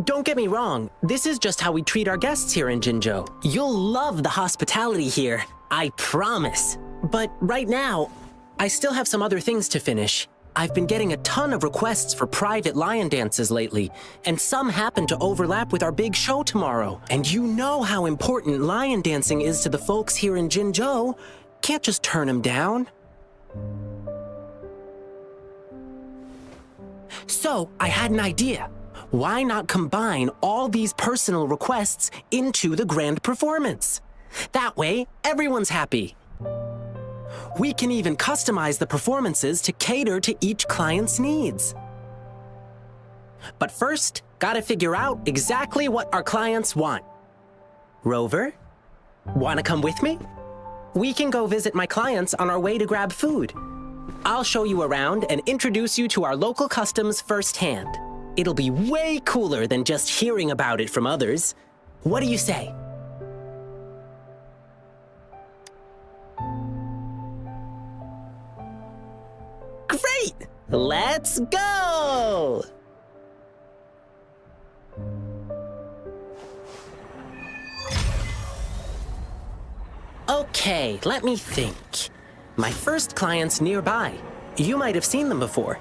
S8: Don't get me wrong. This is just how we treat our guests here in Jinzhou. You'll love the hospitality here. I promise. But right now, I still have some other things to finish. I've been getting a ton of requests for private lion dances lately, and some happen to overlap with our big show tomorrow. And you know how important lion dancing is to the folks here in Jinzhou. Can't just turn them down. So, I had an idea. Why not combine all these personal requests into the grand performance? That way, everyone's happy. We can even customize the performances to cater to each client's needs. But first, gotta figure out exactly what our clients want. Rover, wanna come with me? We can go visit my clients on our way to grab food. I'll show you around and introduce you to our local customs firsthand. It'll be way cooler than just hearing about it from others. What do you say? Great! Let's go! Okay, let me think. My first client's nearby. You might have seen them before.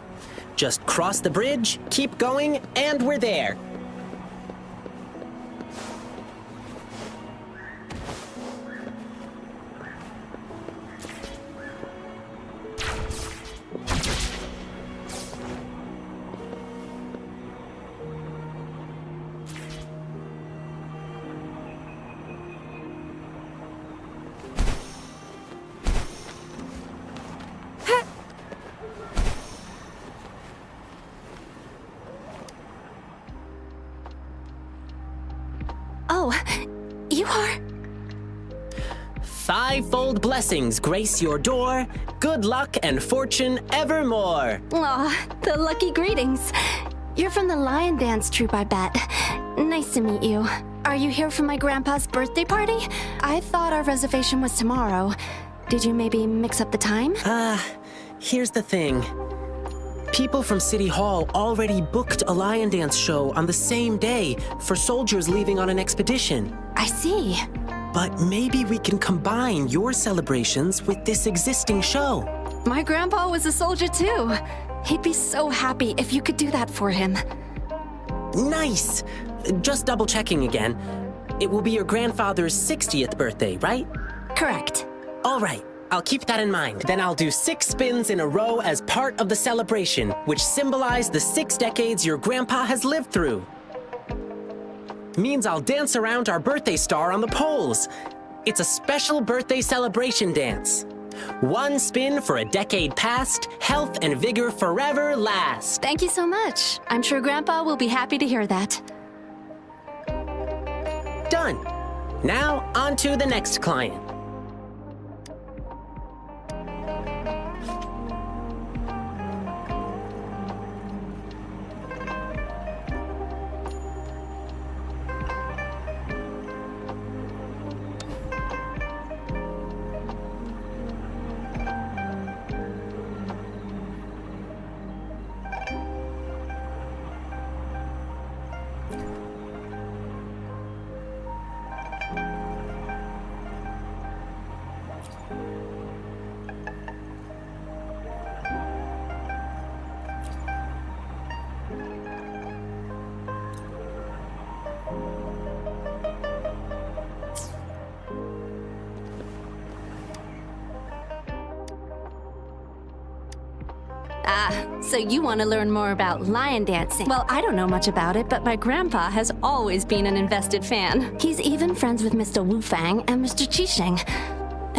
S8: Just cross the bridge, keep going, and we're there.
S3: Oh, you are?
S8: Fivefold blessings grace your door, good luck and fortune evermore.
S9: Aw, the lucky greetings. You're from the Lion Dance Troupe, I bet. Nice to meet you. Are you here for my grandpa's birthday party? I thought our reservation was tomorrow. Did you maybe mix up the time?
S8: Here's the thing. People from City Hall already booked a lion dance show on the same day for soldiers leaving on an expedition.
S9: I see.
S8: But maybe we can combine your celebrations with this existing show.
S9: My grandpa was a soldier too. He'd be so happy if you could do that for him.
S8: Nice! Just double checking again. It will be your grandfather's 60th birthday, right?
S9: Correct.
S8: All right. I'll keep that in mind. Then I'll do 6 spins in a row as part of the celebration, which symbolize the 6 decades your grandpa has lived through. Means I'll dance around our birthday star on the poles. It's a special birthday celebration dance. 1 spin for a decade past, health and vigor forever last.
S9: Thank you so much. I'm sure Grandpa will be happy to hear that.
S8: Done. Now, on to the next client.
S9: So you want to learn more about lion dancing? Well, I don't know much about it, but my grandpa has always been an invested fan. He's even friends with Mr. Wu Fang and Mr. Qixing,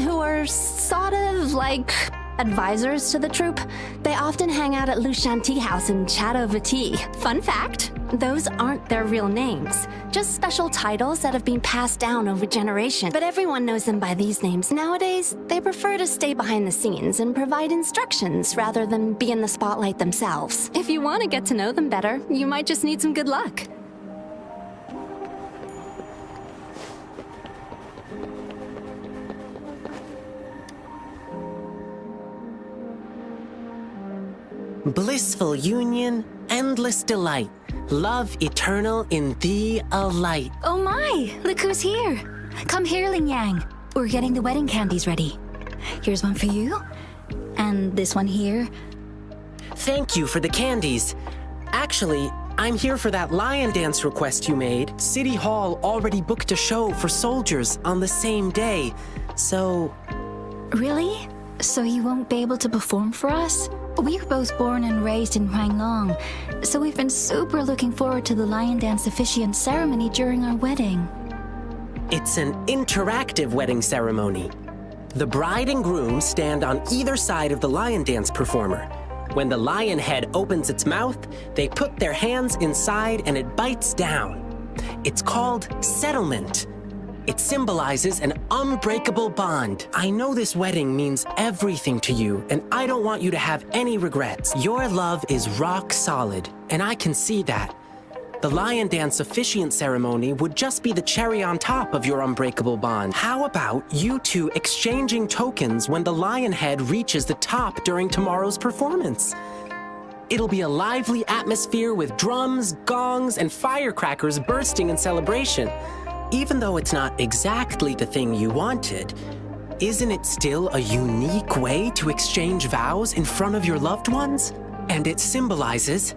S9: who are sort of like advisors to the troupe. They often hang out at Lushan Tea House and chat over tea. Fun fact, those aren't their real names, just special titles that have been passed down over generations. But everyone knows them by these names. Nowadays, they prefer to stay behind the scenes and provide instructions rather than be in the spotlight themselves. If you want to get to know them better, you might just need some good luck.
S8: Blissful union, endless delight. Love eternal in thee a light.
S3: Oh my! Look who's here! Come here, Ling Yang. We're getting the wedding candies ready. Here's one for you. And this one here.
S8: Thank you for the candies. Actually, I'm here for that lion dance request you made. City Hall already booked a show for soldiers on the same day, so...
S3: Really? So you won't be able to perform for us? We were both born and raised in Huanglong, so we've been super looking forward to the lion dance officiant ceremony during our wedding.
S8: It's an interactive wedding ceremony. The bride and groom stand on either side of the lion dance performer. When the lion head opens its mouth, they put their hands inside and it bites down. It's called settlement. It symbolizes an unbreakable bond. I know this wedding means everything to you, and I don't want you to have any regrets. Your love is rock solid, and I can see that. The lion dance officiant ceremony would just be the cherry on top of your unbreakable bond. How about you two exchanging tokens when the lion head reaches the top during tomorrow's performance? It'll be a lively atmosphere with drums, gongs, and firecrackers bursting in celebration. Even though it's not exactly the thing you wanted, isn't it still a unique way to exchange vows in front of your loved ones? And it symbolizes,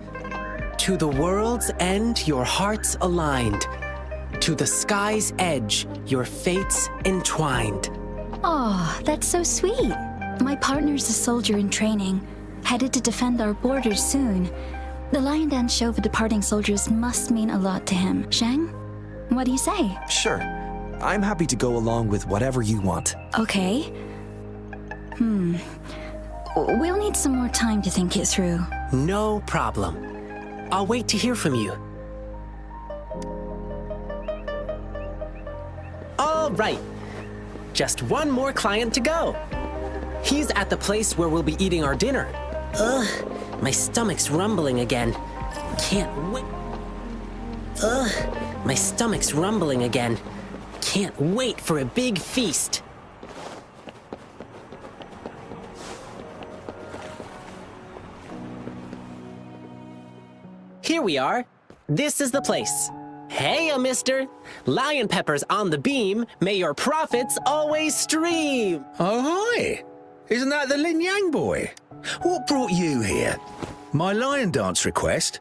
S8: to the world's end, your hearts aligned. To the sky's edge, your fates entwined.
S3: Oh, that's so sweet. My partner's a soldier in training, headed to defend our borders soon. The lion dance show for departing soldiers must mean a lot to him. Shang? What do you say?
S10: Sure. I'm happy to go along with whatever you want.
S3: Okay. We'll need some more time to think it through.
S8: No problem. I'll wait to hear from you. All right. Just one more client to go. He's at the place where we'll be eating our dinner. Ugh, my stomach's rumbling again. Can't wait. Ugh. My stomach's rumbling again. Can't wait for a big feast. Here we are. This is the place. Hey, mister. Lion Pepper's on the beam. May your profits always stream.
S11: Oh, hi. Isn't that the Lin Yang boy? What brought you here? My lion dance request?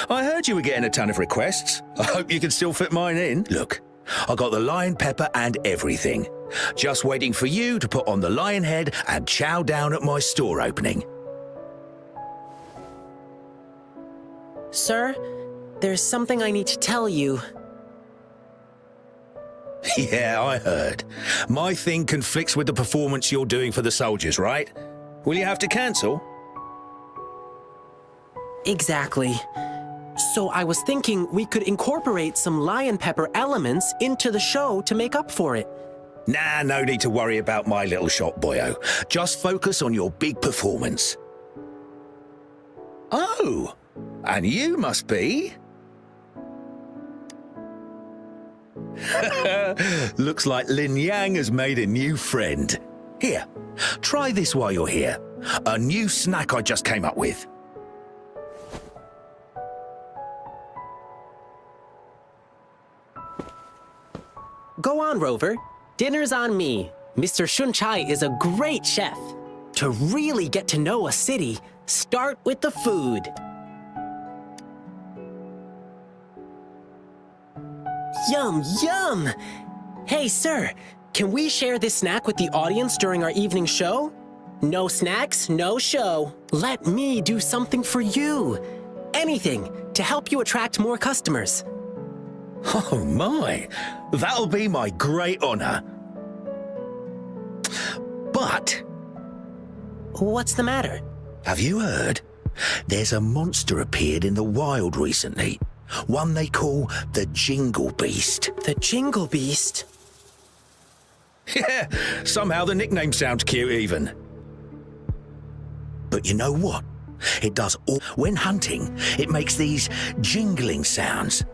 S11: I heard you were getting a ton of requests. I hope you can still fit mine in. Look, I got the lion pepper and everything. Just waiting for you to put on the lion head and chow down at my store opening.
S8: Sir, there's something I need to tell you.
S11: Yeah, I heard. My thing conflicts with the performance you're doing for the soldiers, right? Will you have to cancel?
S8: Exactly. So I was thinking we could incorporate some lion pepper elements into the show to make up for it.
S11: Nah, no need to worry about my little shot, boyo. Just focus on your big performance. Oh, and you must be... Looks like Lin Yang has made a new friend. Here, try this while you're here. A new snack I just came up with.
S8: Go on, Rover. Dinner's on me. Mr. Shun Chai is a great chef. To really get to know a city, start with the food. Yum, yum! Hey, sir, can we share this snack with the audience during our evening show? No snacks, no show. Let me do something for you. Anything to help you attract more customers.
S11: Oh my, that'll be my great honor. But...
S8: What's the matter?
S11: have you heard? There's a monster appeared in the wild recently. One they call the Jingle Beast.
S8: The Jingle Beast?
S11: Yeah, somehow the nickname sounds cute even. But you know what? It does all... when hunting, it makes these jingling sounds.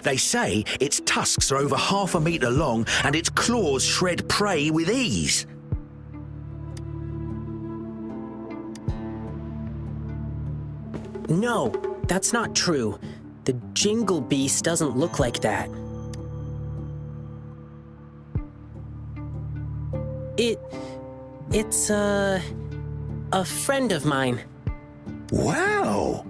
S11: They say its tusks are over 1/2 meter long and its claws shred prey with ease.
S8: No, that's not true. The Jingle Beast doesn't look like that. It's a friend of mine.
S11: Wow!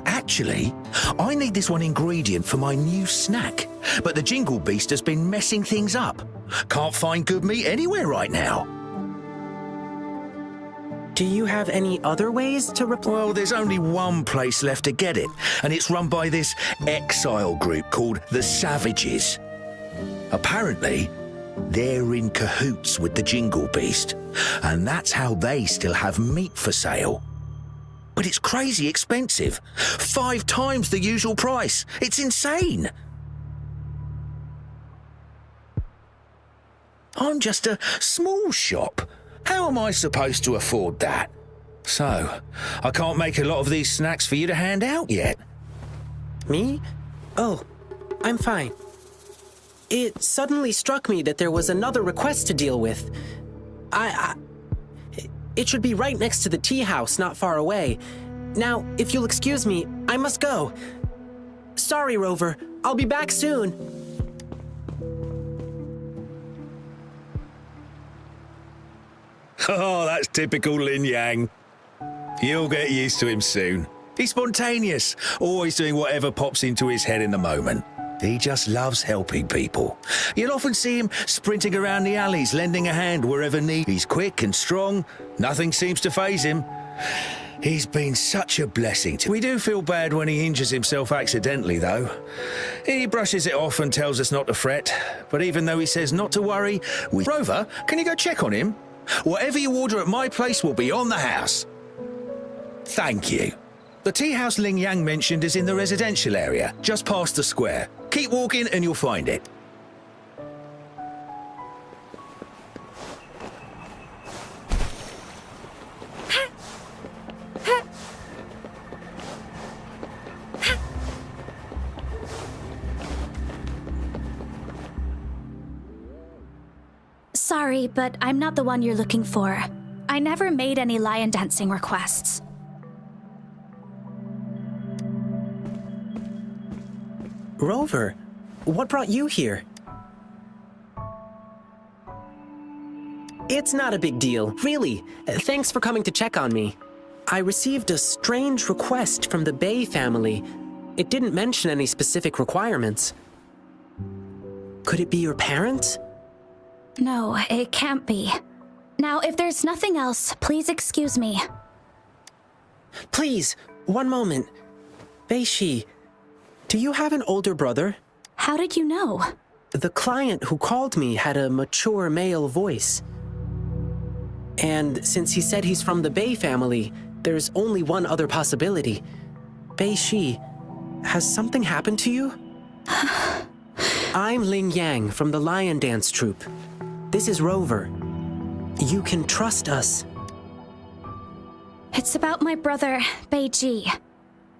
S11: Actually, I need this one ingredient for my new snack, but the Jingle Beast has been messing things up. Can't find good meat anywhere right now.
S8: Do you have any other ways to
S11: Well, there's only one place left to get it, and it's run by this exile group called the Savages. Apparently, they're in cahoots with the Jingle Beast, and that's how they still have meat for sale. But it's crazy expensive. 5 times the usual price. It's insane. I'm just a small shop. How am I supposed to afford that? So, I can't make a lot of these snacks for you to hand out yet.
S8: Me? Oh, I'm fine. It suddenly struck me that there was another request to deal with. It should be right next to the tea house, not far away. Now, if you'll excuse me, I must go. Sorry, Rover. I'll be back soon.
S11: Oh, that's typical Lin Yang. You'll get used to him soon. He's spontaneous, always doing whatever pops into his head in the moment. He just loves helping people. You'll often see him sprinting around the alleys, lending a hand wherever needed. He's quick and strong. Nothing seems to faze him. He's been such a blessing to... We do feel bad when he injures himself accidentally, though. He brushes it off and tells us not to fret. But even though he says not to worry, Rover, can you go check on him? Whatever you order at my place will be on the house. Thank you. The tea house Ling Yang mentioned is in the residential area, just past the square. Keep walking and you'll find it.
S3: Sorry, but I'm not the one you're looking for. I never made any lion dancing requests.
S8: Rover, what brought you here? It's not a big deal, really. Thanks for coming to check on me. I received a strange request from the Bay family. It didn't mention any specific requirements. Could it be your parents?
S3: No, it can't be. Now, if there's nothing else, please excuse me.
S8: Please, one moment. Bei-shi, do you have an older brother?
S3: How did you know?
S8: The client who called me had a mature male voice. And since he said he's from the Bay family, there's only one other possibility. Bei-shi, has something happened to you? I'm Ling Yang from the Lion Dance Troupe. This is Rover. You can trust us.
S3: It's about my brother, Bei-ji.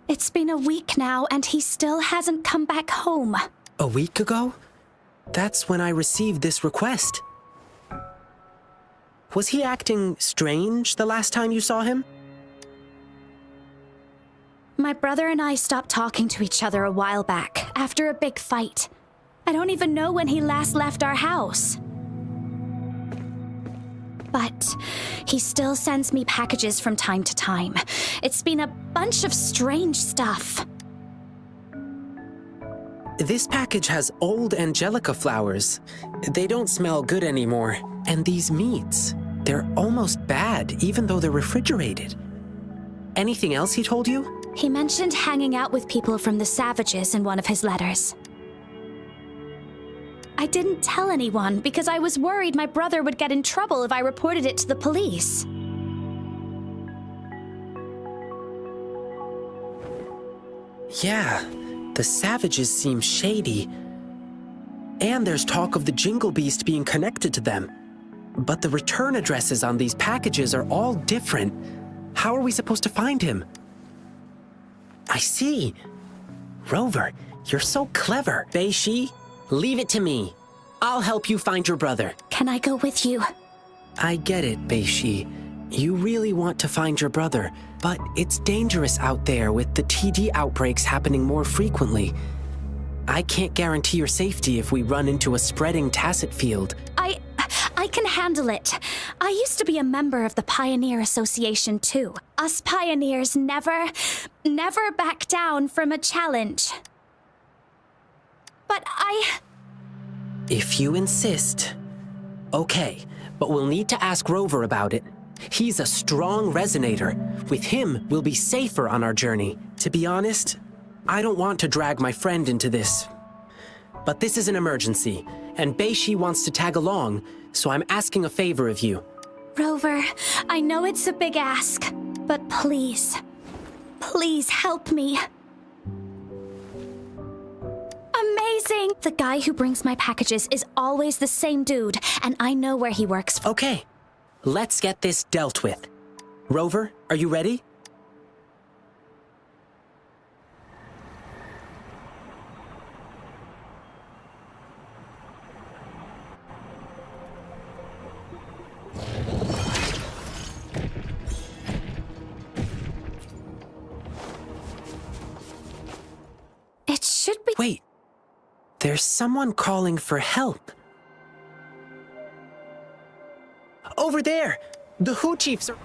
S3: It's been a week now, and he still hasn't come back home.
S8: A week ago? That's when I received this request. Was he acting strange the last time you saw him?
S3: My brother and I stopped talking to each other a while back, after a big fight. I don't even know when he last left our house. But he still sends me packages from time to time. It's been a bunch of strange stuff.
S8: This package has old angelica flowers. They don't smell good anymore. And these meats. They're almost bad, even though they're refrigerated. Anything else he told you?
S9: He mentioned hanging out with people from the Savages in one of his letters. I didn't tell anyone because I was worried my brother would get in trouble if I reported it to the police.
S8: Yeah, the Savages seem shady. And there's talk of the Jingle Beast being connected to them. But the return addresses on these packages are all different. How are we supposed to find him? I see. Rover, you're so clever. Bei-Shi, leave it to me. I'll help you find your brother.
S9: Can I go with you?
S8: I get it, Bei-Shi. You really want to find your brother, but it's dangerous out there with the TD outbreaks happening more frequently. I can't guarantee your safety if we run into a spreading tacit field.
S9: I can handle it. I used to be a member of the Pioneer Association too. Us pioneers never back down from a challenge. But
S8: If you insist. Okay, but we'll need to ask Rover about it. He's a strong resonator. With him, we'll be safer on our journey. To be honest, I don't want to drag my friend into this. But this is an emergency, and Bei-Shi wants to tag along, so I'm asking a favor of you.
S9: Rover, I know it's a big ask, but please help me. Amazing! The guy who brings my packages is always the same dude, and I know where he works.
S8: Okay, let's get this dealt with. Rover, are you ready?
S9: It should be—
S8: Wait, there's someone calling for help. Over there! The Hu Chiefs are—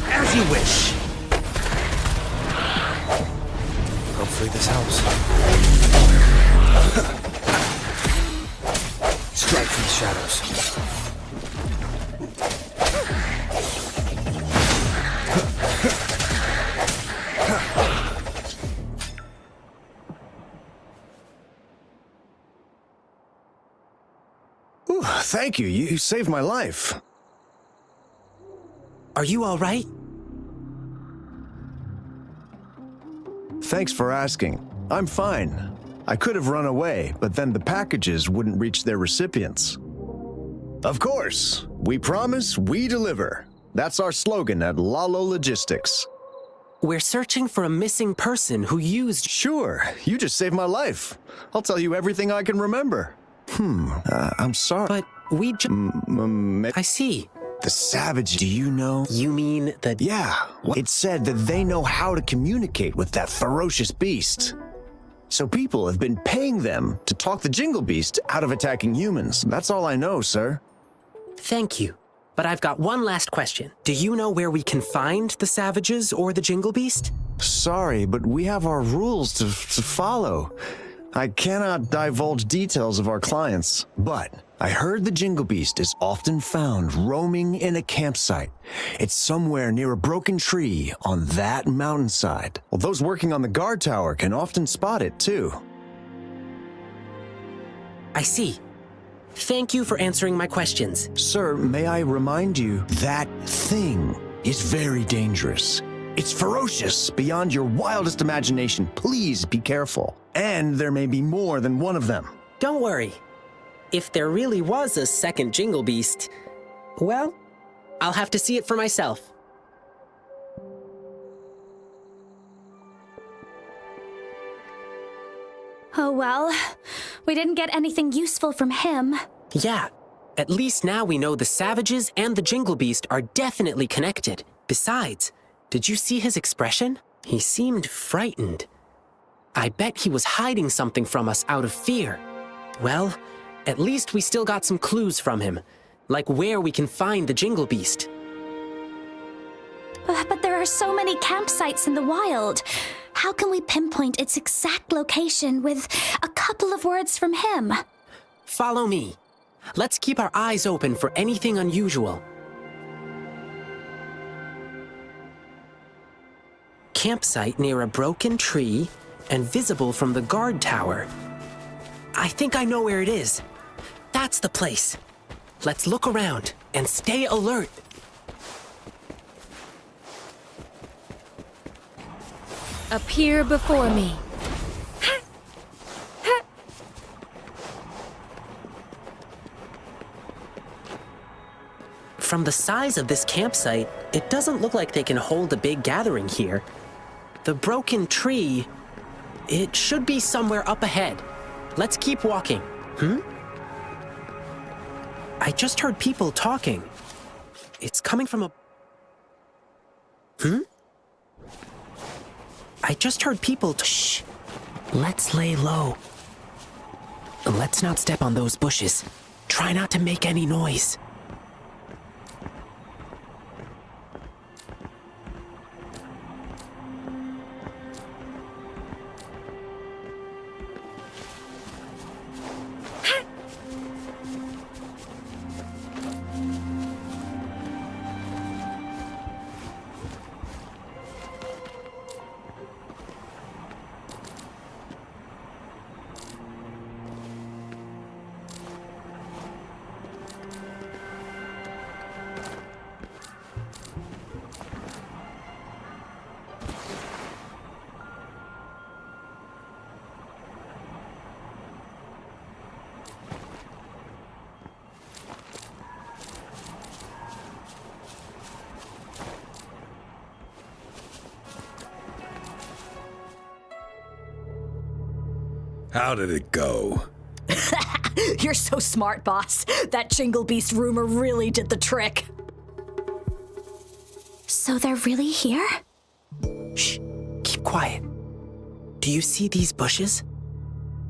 S8: As you wish.
S10: Hopefully this helps. Strike from the shadows.
S12: Ooh, thank you. You saved my life.
S8: Are you all right?
S12: Thanks for asking. I'm fine. I could have run away, but then the packages wouldn't reach their recipients. Of course. We promise, we deliver. That's our slogan at Lalo Logistics.
S8: We're searching for a missing person who used—
S12: Sure. You just saved my life. I'll tell you everything I can remember. I'm sorry.
S8: But we I see.
S12: The Savage, do you know?
S8: You mean the—
S12: Yeah. It said that they know how to communicate with that ferocious beast. So people have been paying them to talk the Jingle Beast out of attacking humans. That's all I know, sir.
S8: Thank you. But I've got one last question. Do you know where we can find the Savages or the Jingle Beast?
S12: Sorry, but we have our rules to follow. I cannot divulge details of our clients, but I heard the Jingle Beast is often found roaming in a campsite. It's somewhere near a broken tree on that mountainside. Well, those working on the guard tower can often spot it, too.
S8: I see. Thank you for answering my questions.
S12: Sir, may I remind you, that thing is very dangerous. It's ferocious beyond your wildest imagination. Please be careful. And there may be more than one of them.
S8: Don't worry. If there really was a second Jingle Beast, well, I'll have to see it for myself.
S9: Oh well, we didn't get anything useful from him.
S8: Yeah, at least now we know the Savages and the Jingle Beast are definitely connected. Besides, did you see his expression? He seemed frightened. I bet he was hiding something from us out of fear. Well, at least we still got some clues from him, like where we can find the Jingle Beast.
S5: But there are so many campsites in the wild. How can we pinpoint its exact location with a couple of words from him?
S8: Follow me. Let's keep our eyes open for anything unusual. Campsite near a broken tree and visible from the guard tower. I think I know where it is. That's the place. Let's look around and stay alert.
S7: Appear before me.
S8: From the size of this campsite, it doesn't look like they can hold a big gathering here. The broken tree, it should be somewhere up ahead. Let's keep walking. I just heard people talking. It's coming from a... I just heard people... Shh. Let's lay low. Let's not step on those bushes. Try not to make any noise.
S11: How did it go?
S13: You're so smart, boss. That Jingle Beast rumor really did the trick.
S5: So they're really here?
S8: Shh. Keep quiet. Do you see these bushes?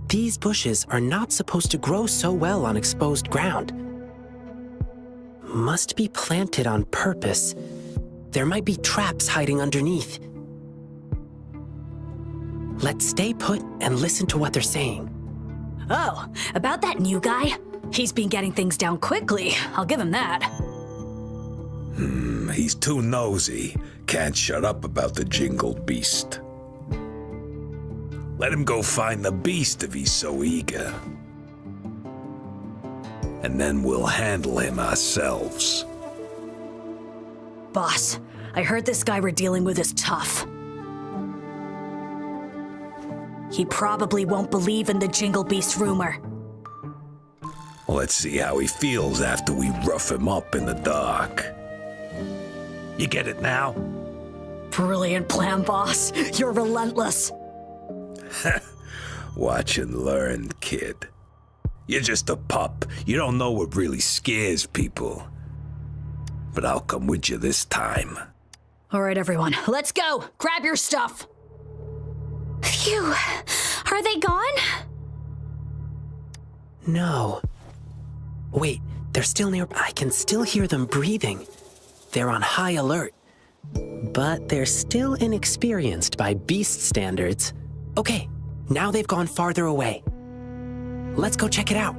S8: These bushes are not supposed to grow so well on exposed ground. Must be planted on purpose. There might be traps hiding underneath. Let's stay put and listen to what they're saying.
S13: Oh, about that new guy? He's been getting things down quickly. I'll give him that.
S11: He's too nosy. Can't shut up about the Jingle Beast. Let him go find the beast if he's so eager. And then we'll handle him ourselves.
S13: Boss, I heard this guy we're dealing with is tough. He probably won't believe in the Jingle Beast rumor.
S11: Let's see how he feels after we rough him up in the dark. You get it now?
S13: Brilliant plan, boss. You're relentless.
S11: Watch and learn, kid. You're just a pup. You don't know what really scares people. But I'll come with you this time.
S13: All right, everyone, let's go. Grab your stuff.
S5: Phew. Are they gone?
S8: No. Wait, they're still near. I can still hear them breathing. They're on high alert. But they're still inexperienced by beast standards. Okay, now they've gone farther away. Let's go check it out.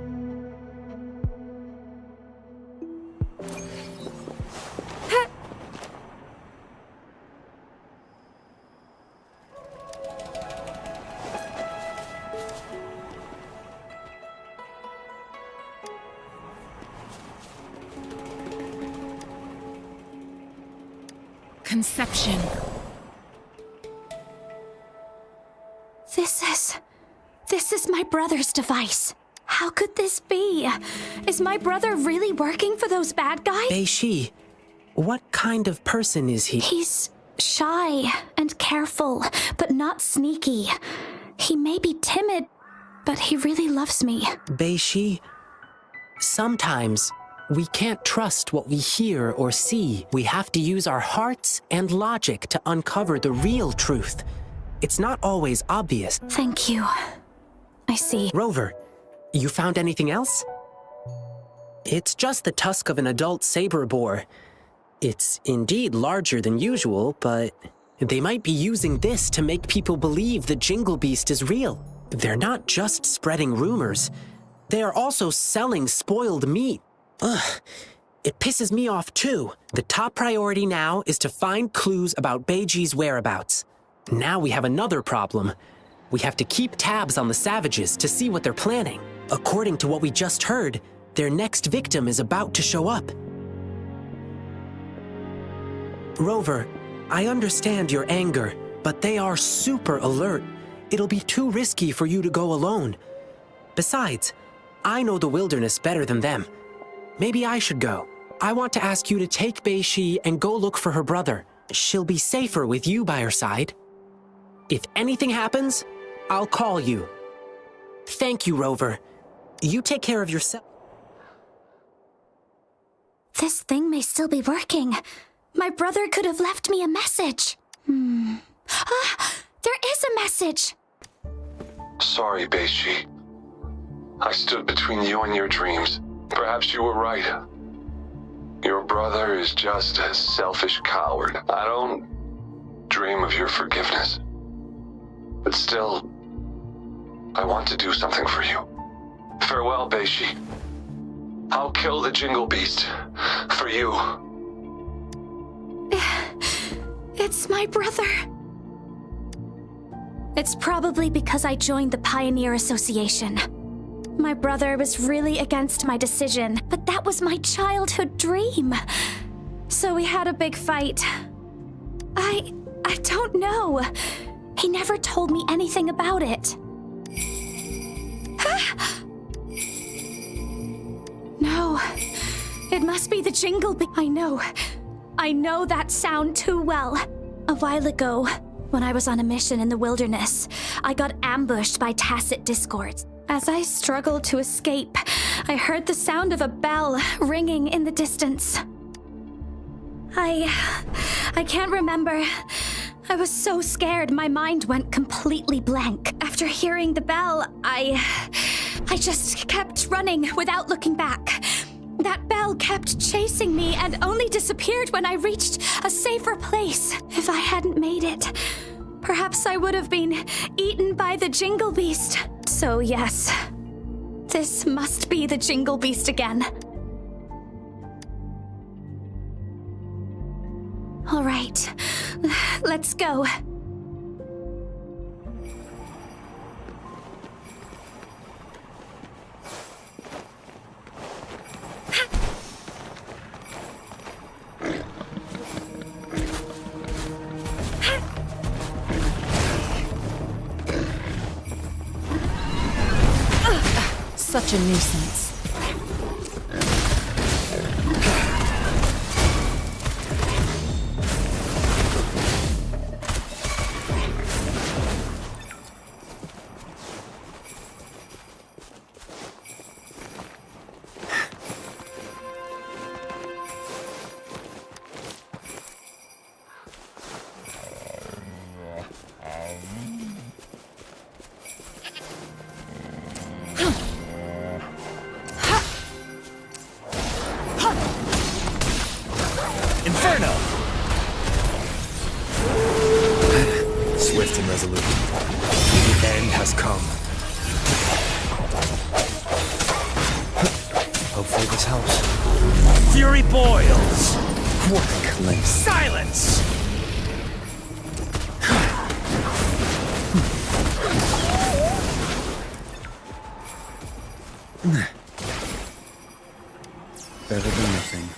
S7: Conception.
S5: This is my brother's device. How could this be? Is my brother really working for those bad guys?
S8: Bei-Shi, what kind of person is he?
S5: He's shy and careful, but not sneaky. He may be timid, but he really loves me.
S8: Bei-Shi, sometimes we can't trust what we hear or see. We have to use our hearts and logic to uncover the real truth. It's not always obvious.
S5: Thank you. I see.
S8: Rover, you found anything else? It's just the tusk of an adult saber boar. It's indeed larger than usual, but they might be using this to make people believe the Jingle Beast is real. They're not just spreading rumors. They are also selling spoiled meat. Ugh. It pisses me off too. The top priority now is to find clues about Beiji's whereabouts. Now we have another problem. We have to keep tabs on the savages to see what they're planning. According to what we just heard, their next victim is about to show up. Rover, I understand your anger, but they are super alert. It'll be too risky for you to go alone. Besides, I know the wilderness better than them. Maybe I should go. I want to ask you to take Bei-Shi and go look for her brother. She'll be safer with you by her side. If anything happens, I'll call you. Thank you, Rover. You take care of yourself.
S9: This thing may still be working. My brother could have left me a message. Ah, there is a message.
S14: Sorry, Bei-Shi. I stood between you and your dreams. Perhaps you were right. Your brother is just a selfish coward. I don't dream of your forgiveness. But still, I want to do something for you. Farewell, Bei-Shi. I'll kill the Jingle Beast for you.
S9: It's my brother. It's probably because I joined the Pioneer Association. My brother was really against my decision, but that was my childhood dream. So we had a big fight. I don't know. He never told me anything about it. No, it must be the Jingle Beast. I know that sound too well. A while ago, when I was on a mission in the wilderness, I got ambushed by Tacit Discords. As I struggled to escape, I heard the sound of a bell ringing in the distance. I can't remember. I was so scared my mind went completely blank. After hearing the bell, I just kept running without looking back. That bell kept chasing me and only disappeared when I reached a safer place. If I hadn't made it, perhaps I would have been eaten by the Jingle Beast. So yes, this must be the Jingle Beast again. All right, let's go.
S7: Such a nuisance.
S11: Inferno! Swift and resolute. The end has come. Hopefully this helps. Fury boils! What? Silence! Better than nothing.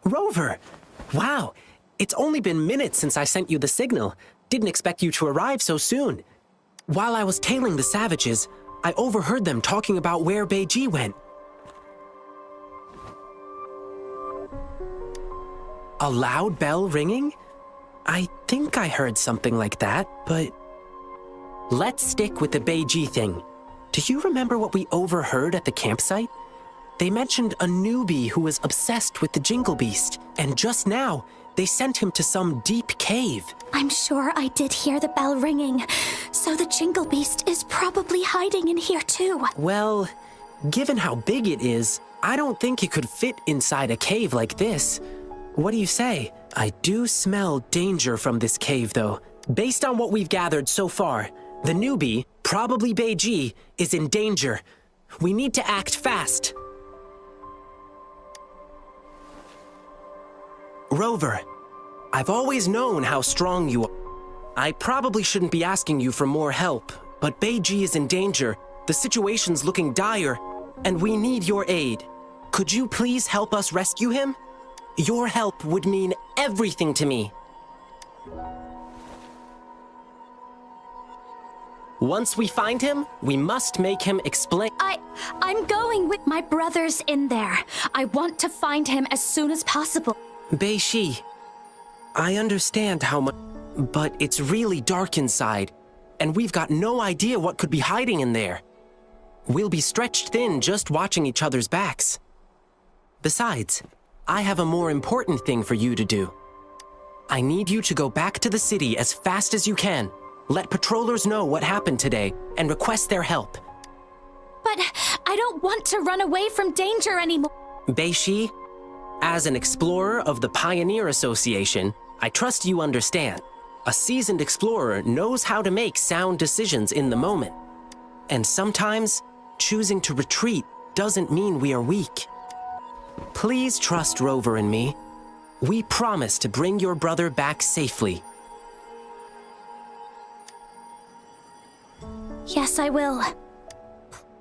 S8: Rover! Wow, it's only been minutes since I sent you the signal. Didn't expect you to arrive so soon. While I was tailing the savages, I overheard them talking about where Bei-Ji went. A loud bell ringing? I think I heard something like that, but Let's stick with the Beiji thing. Do you remember what we overheard at the campsite? They mentioned a newbie who was obsessed with the Jingle Beast, and just now, they sent him to some deep cave.
S9: I'm sure I did hear the bell ringing, so the Jingle Beast is probably hiding in here too.
S8: Well, given how big it is, I don't think it could fit inside a cave like this. What do you say? I do smell danger from this cave, though. Based on what we've gathered so far, the newbie, probably Beiji, is in danger. We need to act fast. Rover, I've always known how strong you are. I probably shouldn't be asking you for more help, but Beiji is in danger, the situation's looking dire, and we need your aid. Could you please help us rescue him? Your help would mean everything to me. Once we find him, we must make him explain.
S9: I'm going with my brothers in there. I want to find him as soon as possible.
S8: Beiji, I understand how much, but it's really dark inside, and we've got no idea what could be hiding in there. We'll be stretched thin just watching each other's backs. Besides, I have a more important thing for you to do. I need you to go back to the city as fast as you can. Let patrollers know what happened today and request their help.
S9: But I don't want to run away from danger anymore.
S8: Beiji, as an explorer of the Pioneer Association, I trust you understand. A seasoned explorer knows how to make sound decisions in the moment. And sometimes, choosing to retreat doesn't mean we are weak. Please trust Rover and me. We promise to bring your brother back safely.
S9: Yes, I will.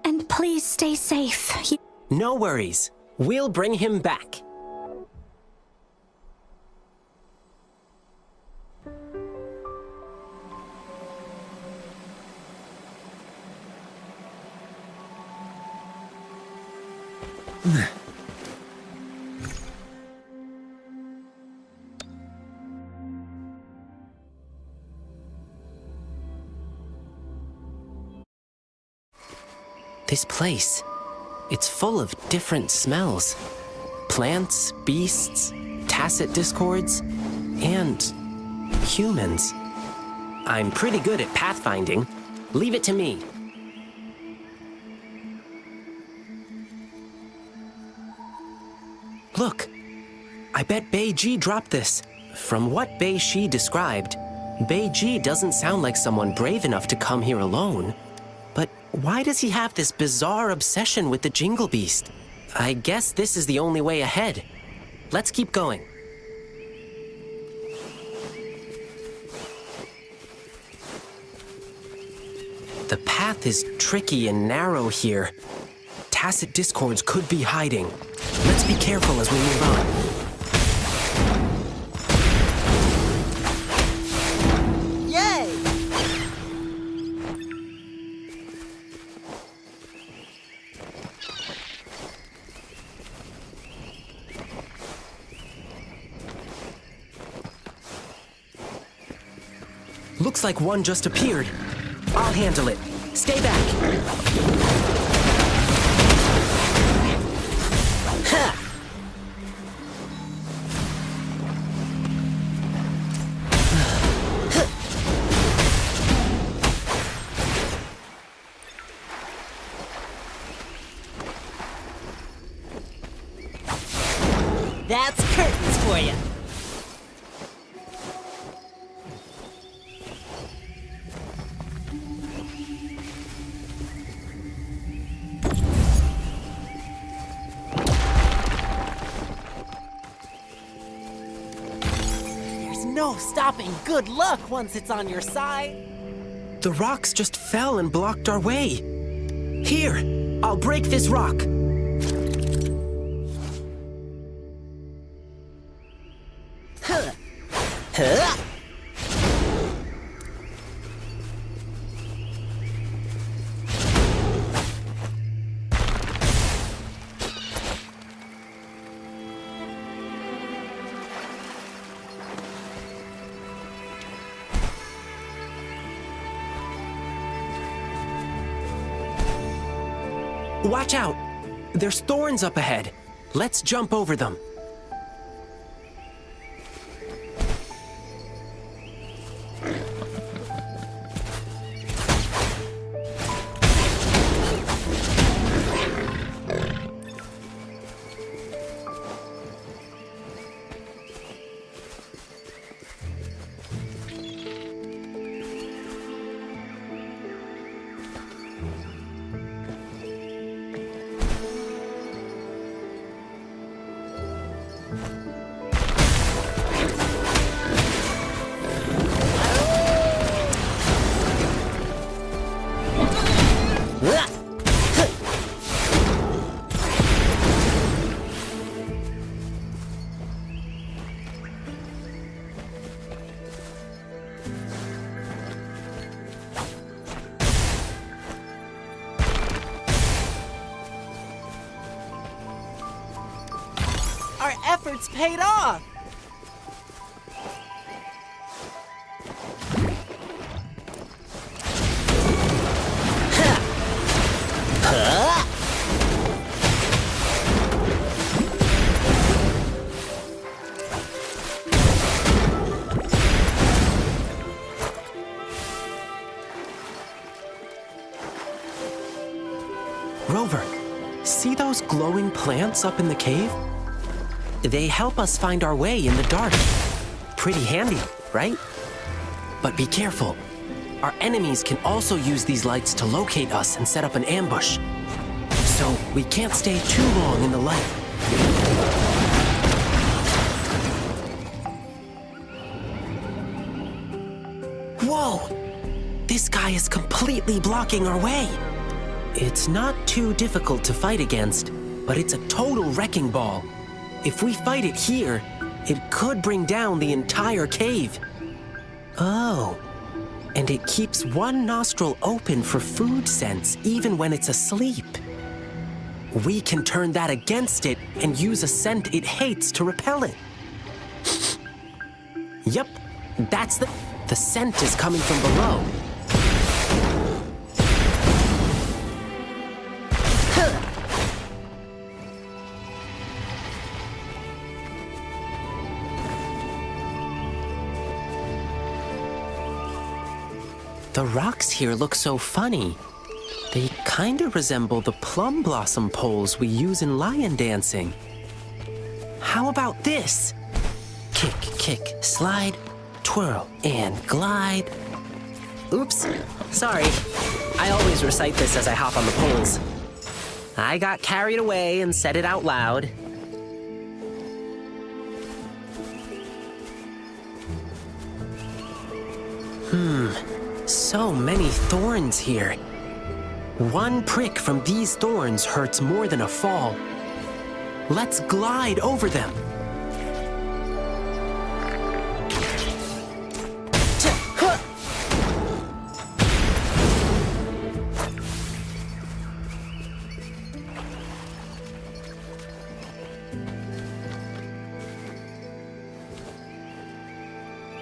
S9: And please stay safe.
S8: No worries. We'll bring him back. This place, it's full of different smells. Plants, beasts, tacit discords, and humans. I'm pretty good at pathfinding. Leave it to me. Look, I bet Beiji dropped this. From what Beiji described, Beiji doesn't sound like someone brave enough to come here alone. But why does he have this bizarre obsession with the Jingle Beast? I guess this is the only way ahead. Let's keep going. The path is tricky and narrow here. Tacit discords could be hiding. Let's be careful as we move on. Looks like one just appeared. I'll handle it. Stay back. Ha!
S15: That's curtains for you. No stopping good luck once it's on your side.
S8: The rocks just fell and blocked our way. Here, I'll break this rock.
S15: Huh. Huh.
S8: Watch out! There's thorns up ahead. Let's jump over them.
S15: Our efforts paid off!
S8: Rover, see those glowing plants up in the cave? They help us find our way in the dark. Pretty handy, right? But be careful. Our enemies can also use these lights to locate us and set up an ambush. So we can't stay too long in the light. Whoa! This guy is completely blocking our way. It's not too difficult to fight against, but it's a total wrecking ball. If we fight it here, it could bring down the entire cave. Oh, and it keeps one nostril open for food sense even when it's asleep. We can turn that against it and use a scent it hates to repel it. Yep, that's the scent is coming from below. The rocks here look so funny. They kinda resemble the plum blossom poles we use in lion dancing. How about this? Kick, kick, slide, twirl, and glide. Oops, sorry. I always recite this as I hop on the poles. I got carried away and said it out loud. So many thorns here. One prick from these thorns hurts more than a fall. Let's glide over them.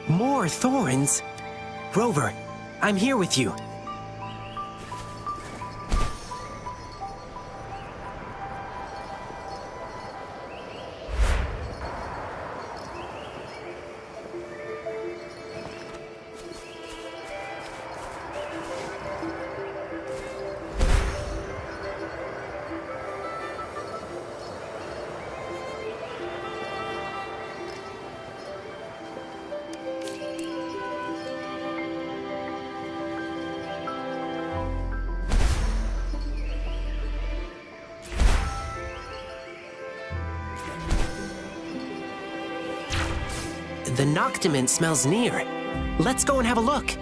S8: More thorns? Rover, I'm here with you. The Noctimint smells near. Let's go and have a look.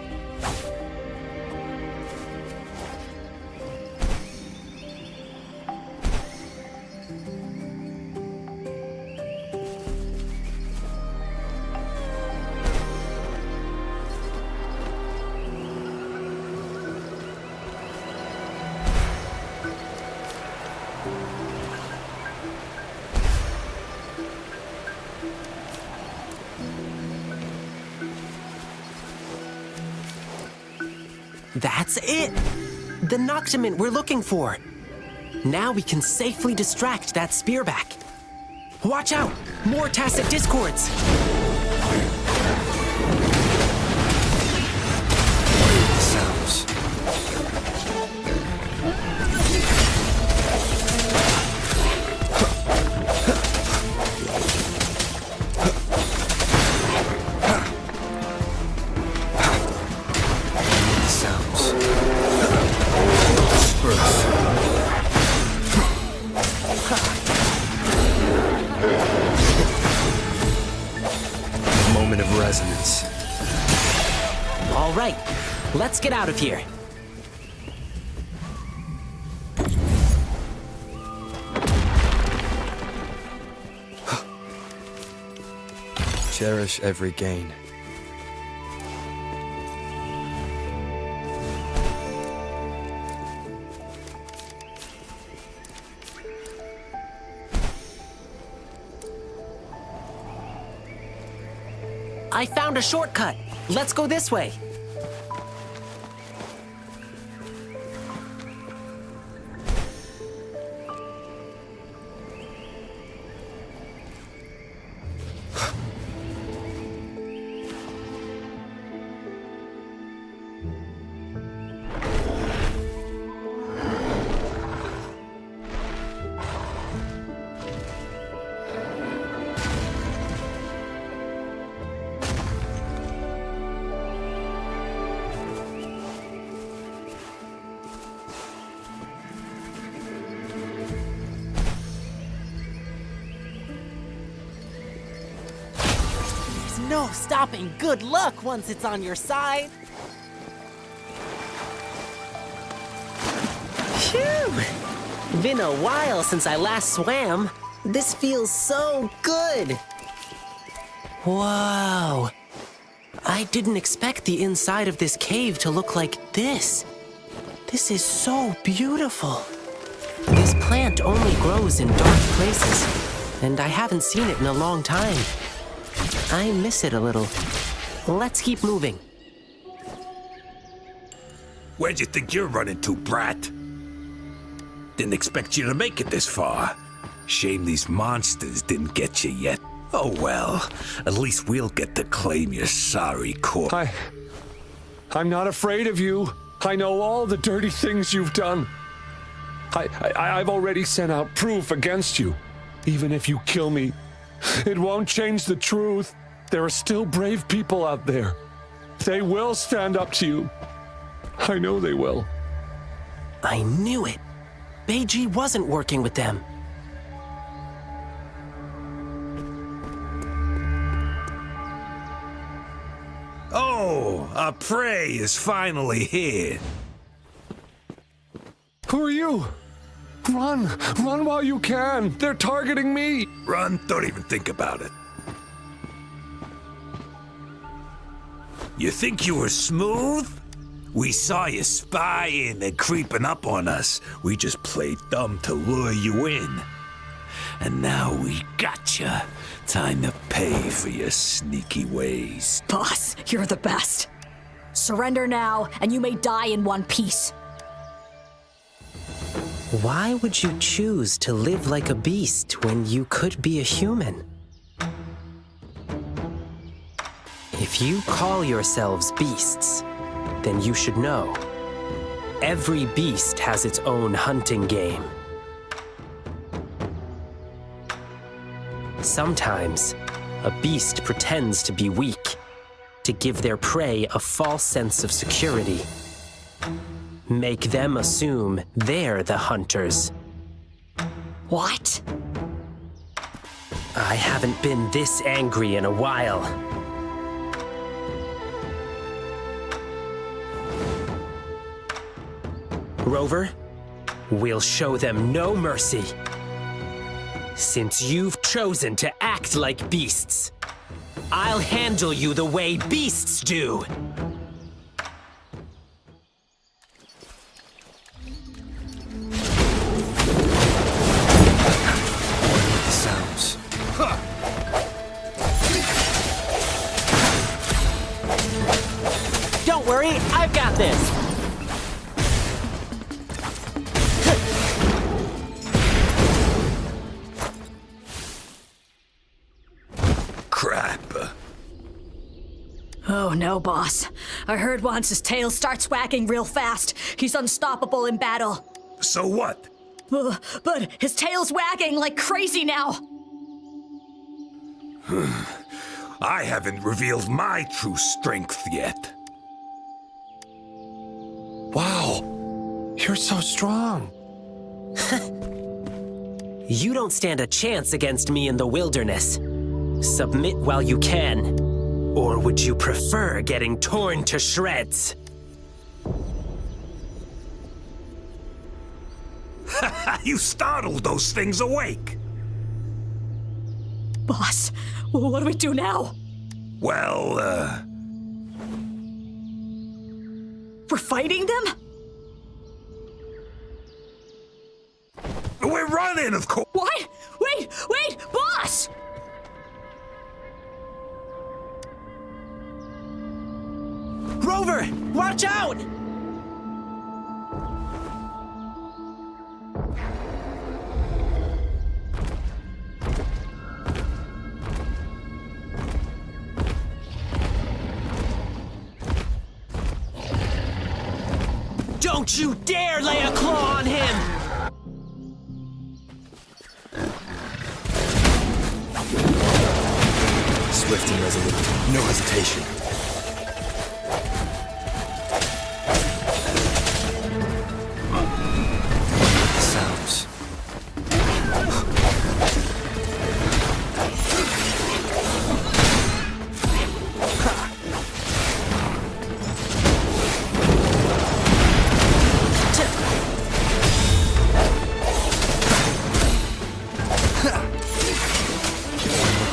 S8: That's it! The Noctimint we're looking for. Now we can safely distract that spearback. Watch out! More tacit discords!
S1: Sounds. Moment of resonance.
S8: All right, let's get out of here.
S1: Cherish every gain.
S8: I found a shortcut. Let's go this way.
S15: No stopping good luck once it's on your side.
S8: Phew! Been a while since I last swam. This feels so good. Whoa. I didn't expect the inside of this cave to look like this. This is so beautiful. This plant only grows in dark places, and I haven't seen it in a long time. I miss it a little. Let's keep moving.
S16: Where'd you think you're running to, brat? Didn't expect you to make it this far. Shame these monsters didn't get you yet. Oh well, at least we'll get to claim your sorry corpse.
S17: I'm not afraid of you. I know all the dirty things you've done. I've already sent out proof against you. Even if you kill me, it won't change the truth. There are still brave people out there. They will stand up to you. I know they will.
S8: I knew it. Beiji wasn't working with them.
S16: Oh, our prey is finally here.
S17: Who are you? Run! Run while you can! They're targeting me!
S16: Run, don't even think about it. You think you were smooth? We saw you spying and creeping up on us. We just played dumb to lure you in. And now we gotcha. Time to pay for your sneaky ways.
S13: Boss, you're the best. Surrender now, and you may die in one piece.
S8: Why would you choose to live like a beast when you could be a human? If you call yourselves beasts, then you should know. Every beast has its own hunting game. Sometimes, a beast pretends to be weak, to give their prey a false sense of security. Make them assume they're the hunters.
S13: What?
S8: I haven't been this angry in a while. Rover, we'll show them no mercy. Since you've chosen to act like beasts, I'll handle you the way beasts do.
S1: Sounds.
S15: Don't worry, I've got this.
S16: crap.
S13: Oh no, boss. I heard once his tail starts wagging real fast. He's unstoppable in battle.
S16: So what?
S13: But his tail's wagging like crazy now.
S16: I haven't revealed my true strength yet.
S17: Wow, you're so strong.
S8: You don't stand a chance against me in the wilderness. Submit while you can. Or would you prefer getting torn to shreds?
S16: You startled those things awake.
S13: Boss, what do we do now?
S16: Well,
S13: We're fighting them?
S16: we're running, of course.
S13: What? Wait, boss!
S8: Rover, watch out! Don't you dare lay a claw on him!
S10: Swift and resolute. No hesitation.
S1: Sounds.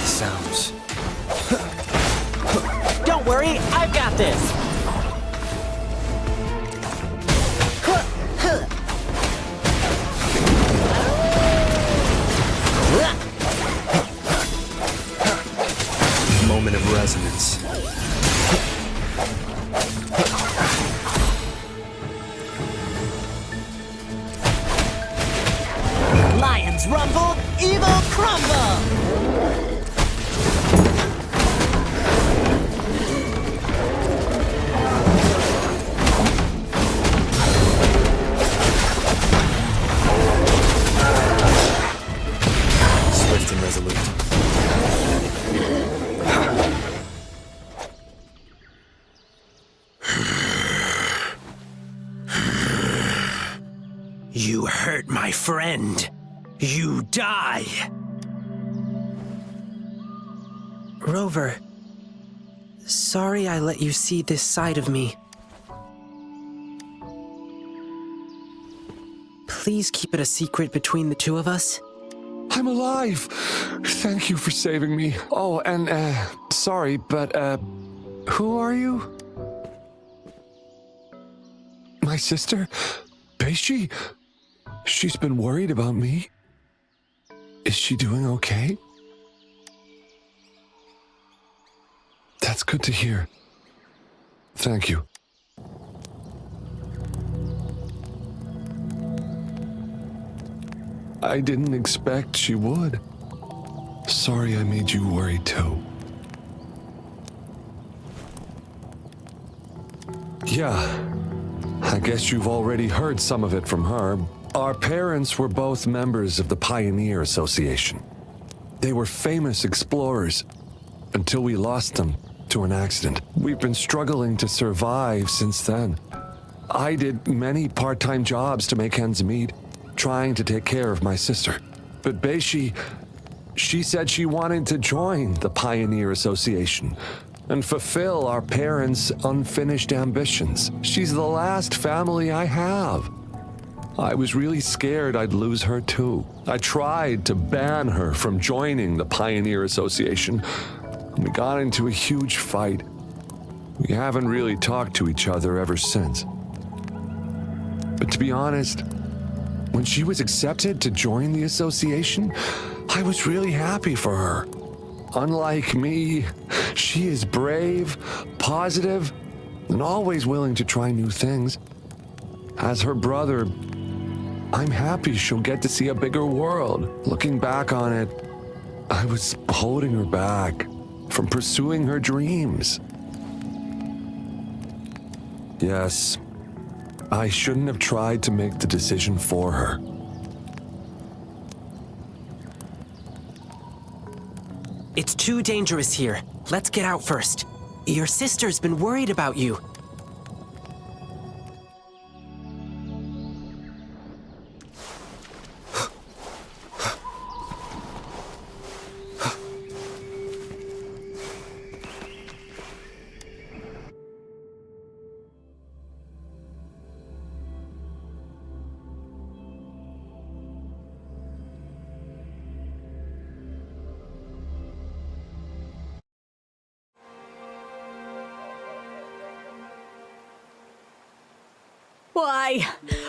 S1: Sounds.
S8: Don't worry, I've got this!
S10: Moment of resonance.
S15: Lions rumble, evil crumble!
S10: Swift and resolute.
S8: You hurt my friend. You die. Rover, sorry I let you see this side of me. Please keep it a secret between the two of us.
S17: I'm alive. Thank you for saving me. Oh, and, sorry, but, who are you? My sister? Beishi? She's been worried about me. Is she doing okay? That's good to hear. Thank you. I didn't expect she would. Sorry I made you worried too. Yeah, I guess you've already heard some of it from her. Our parents were both members of the Pioneer Association. They were famous explorers until we lost them to an accident. We've been struggling to survive since then. I did many part-time jobs to make ends meet, trying to take care of my sister. But Beishi, she said she wanted to join the Pioneer Association and fulfill our parents' unfinished ambitions. She's the last family I have. I was really scared I'd lose her too. I tried to ban her from joining the Pioneer Association. We got into a huge fight. We haven't really talked to each other ever since. But to be honest, when she was accepted to join the association, I was really happy for her. Unlike me, she is brave, positive, and always willing to try new things. As her brother, I'm happy she'll get to see a bigger world. Looking back on it, I was holding her back, from pursuing her dreams. Yes, I shouldn't have tried to make the decision for her.
S8: It's too dangerous here. Let's get out first. Your sister's been worried about you.
S13: Why?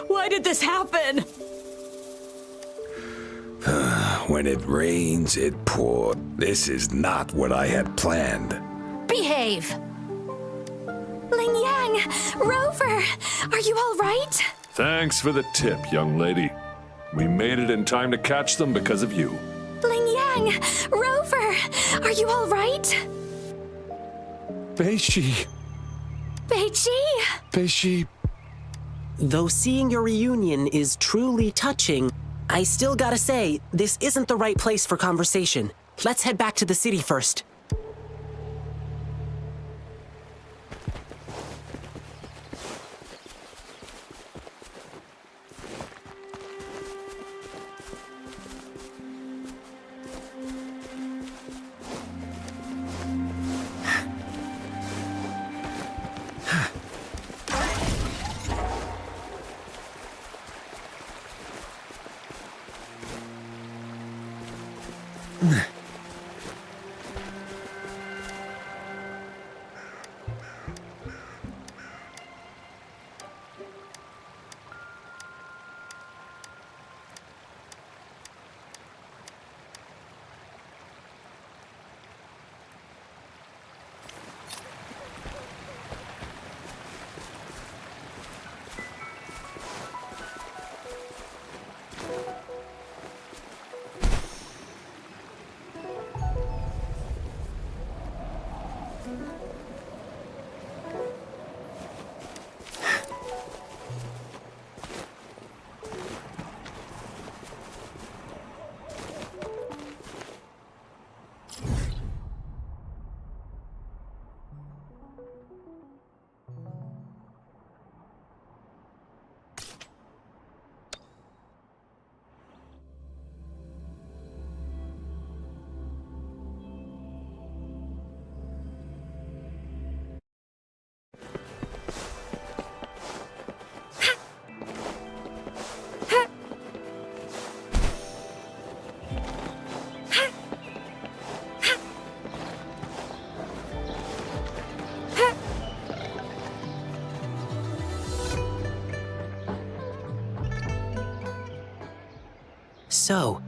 S13: Why did this happen?
S16: When it rains, it pours. This is not what I had planned.
S13: Behave!
S3: Ling Yang! Rover! Are you all right?
S17: Thanks for the tip, young lady. We made it in time to catch them because of you.
S3: Ling Yang! Rover! Are you all right?
S17: Beishi!
S3: Beiji!
S17: Beishi!
S8: Though seeing your reunion is truly touching, I still gotta say, this isn't the right place for conversation. Let's head back to the city first. So,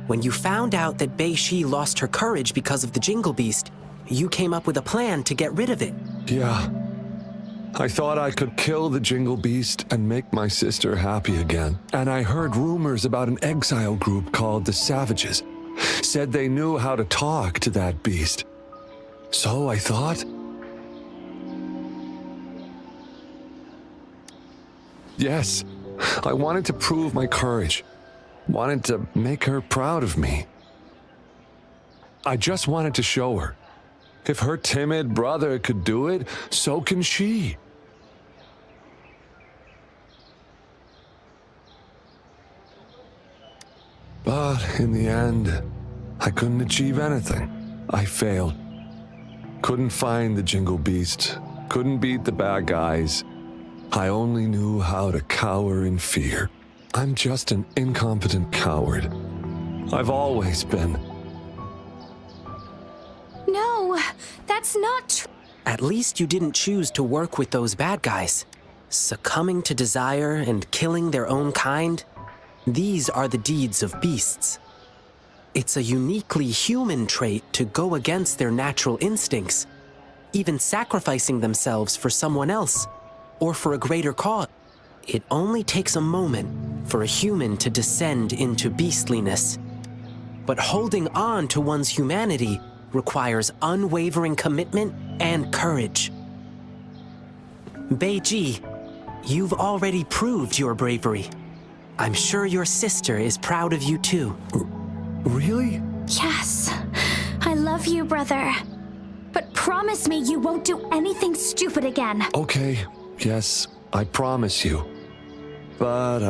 S8: when you found out that Beishi lost her courage because of the Jingle Beast, you came up with a plan to get rid of it.
S17: Yeah. I thought I could kill the Jingle Beast and make my sister happy again. And I heard rumors about an exile group called the Savages. Said they knew how to talk to that beast. So I thought... Yes, I wanted to prove my courage. Wanted to make her proud of me. I just wanted to show her. If her timid brother could do it, so can she. But in the end, I couldn't achieve anything. I failed. Couldn't find the Jingle Beast. Couldn't beat the bad guys. I only knew how to cower in fear. I'm just an incompetent coward. I've always been.
S3: No, that's not true.
S8: At least you didn't choose to work with those bad guys. Succumbing to desire and killing their own kind, these are the deeds of beasts. It's a uniquely human trait to go against their natural instincts, even sacrificing themselves for someone else or for a greater cause. It only takes a moment for a human to descend into beastliness. But holding on to one's humanity requires unwavering commitment and courage. Beiji, you've already proved your bravery. I'm sure your sister is proud of you too.
S17: Really?
S9: Yes. I love you, brother. But promise me you won't do anything stupid again.
S17: Okay, yes, I promise you. But,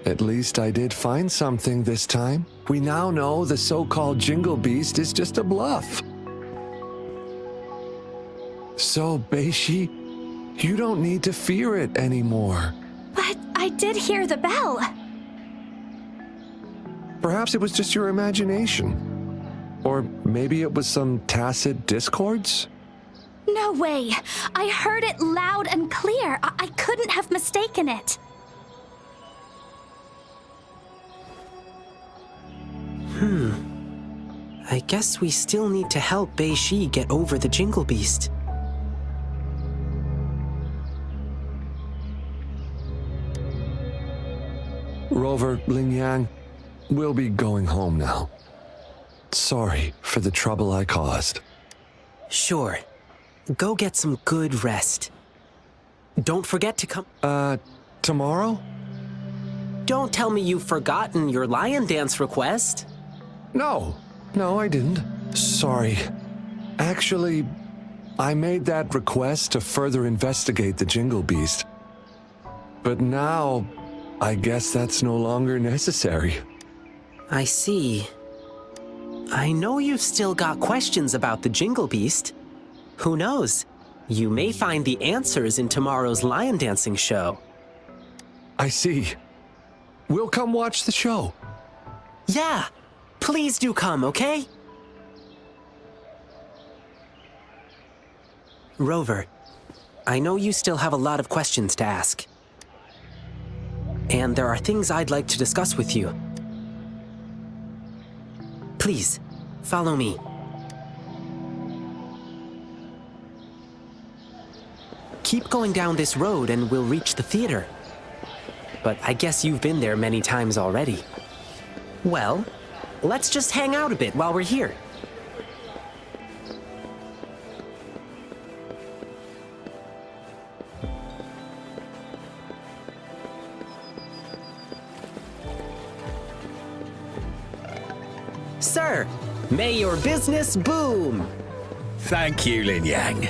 S17: at least I did find something this time. We now know the so-called Jingle Beast is just a bluff. So, Beishi, you don't need to fear it anymore.
S9: But I did hear the bell.
S17: Perhaps it was just your imagination. Or maybe it was some tacit discords?
S9: No way. I heard it loud and clear. I couldn't have mistaken it.
S8: I guess we still need to help Beishi get over the Jingle Beast.
S17: Rover, Lingyang, we'll be going home now. Sorry for the trouble I caused.
S8: Sure. Go get some good rest. Don't forget to come...
S17: tomorrow?
S8: Don't tell me you've forgotten your lion dance request.
S17: No, I didn't. Sorry. Actually, I made that request to further investigate the Jingle Beast. But now, I guess that's no longer necessary.
S8: I see. I know you've still got questions about the Jingle Beast. Who knows? You may find the answers in tomorrow's lion dancing show.
S17: I see. We'll come watch the show.
S8: Yeah. Please do come, okay? Rover, I know you still have a lot of questions to ask. And there are things I'd like to discuss with you. Please, follow me. Keep going down this road and we'll reach the theater. But I guess you've been there many times already. Well, let's just hang out a bit while we're here. Sir, may your business boom!
S11: Thank you, Lin Yang.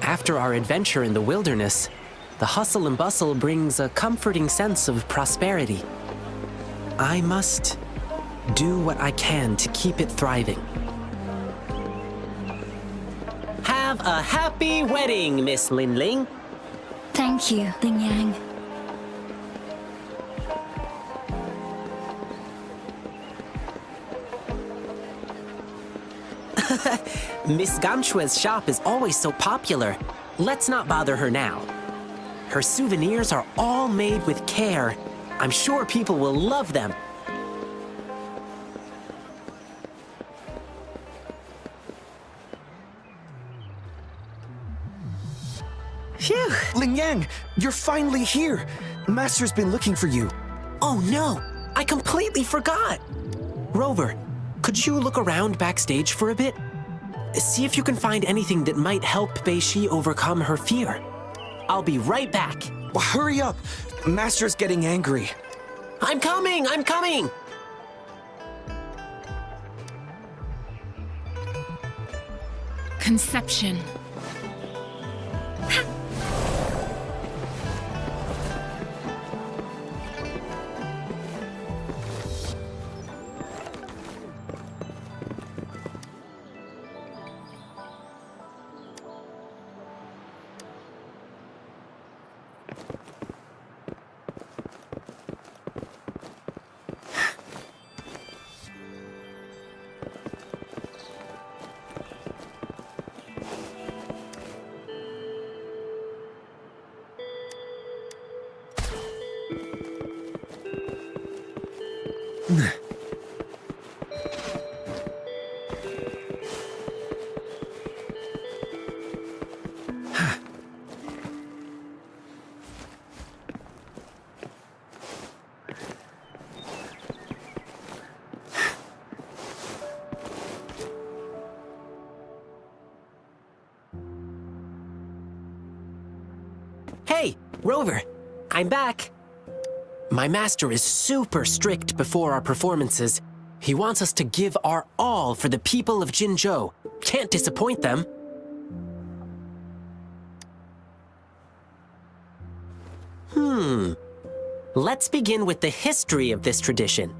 S8: After our adventure in the wilderness, the hustle and bustle brings a comforting sense of prosperity. I must do what I can to keep it thriving. Have a happy wedding, Miss Lin Ling.
S3: Thank you, Ling Yang.
S8: Miss Ganchue's shop is always so popular. Let's not bother her now. Her souvenirs are all made with care. I'm sure people will love them.
S10: Phew! Ling Yang, you're finally here. Master's been looking for you.
S8: Oh no, I completely forgot. Rover, could you look around backstage for a bit? See if you can find anything that might help Beishi overcome her fear. I'll be right back.
S10: Well, hurry up. Master's getting angry.
S8: I'm coming! I'm coming!
S7: Conception.
S8: Hey, Rover, I'm back. My master is super strict before our performances. He wants us to give our all for the people of Jinzhou. Can't disappoint them. Let's begin with the history of this tradition.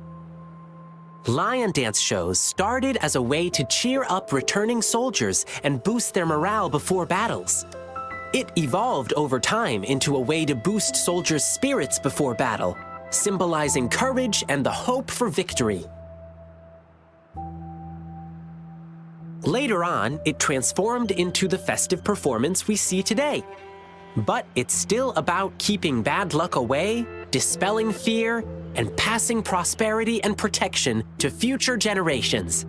S8: Lion dance shows started as a way to cheer up returning soldiers and boost their morale before battles. It evolved over time into a way to boost soldiers' spirits before battle, symbolizing courage and the hope for victory. Later on, it transformed into the festive performance we see today. But it's still about keeping bad luck away, dispelling fear, and passing prosperity and protection to future generations.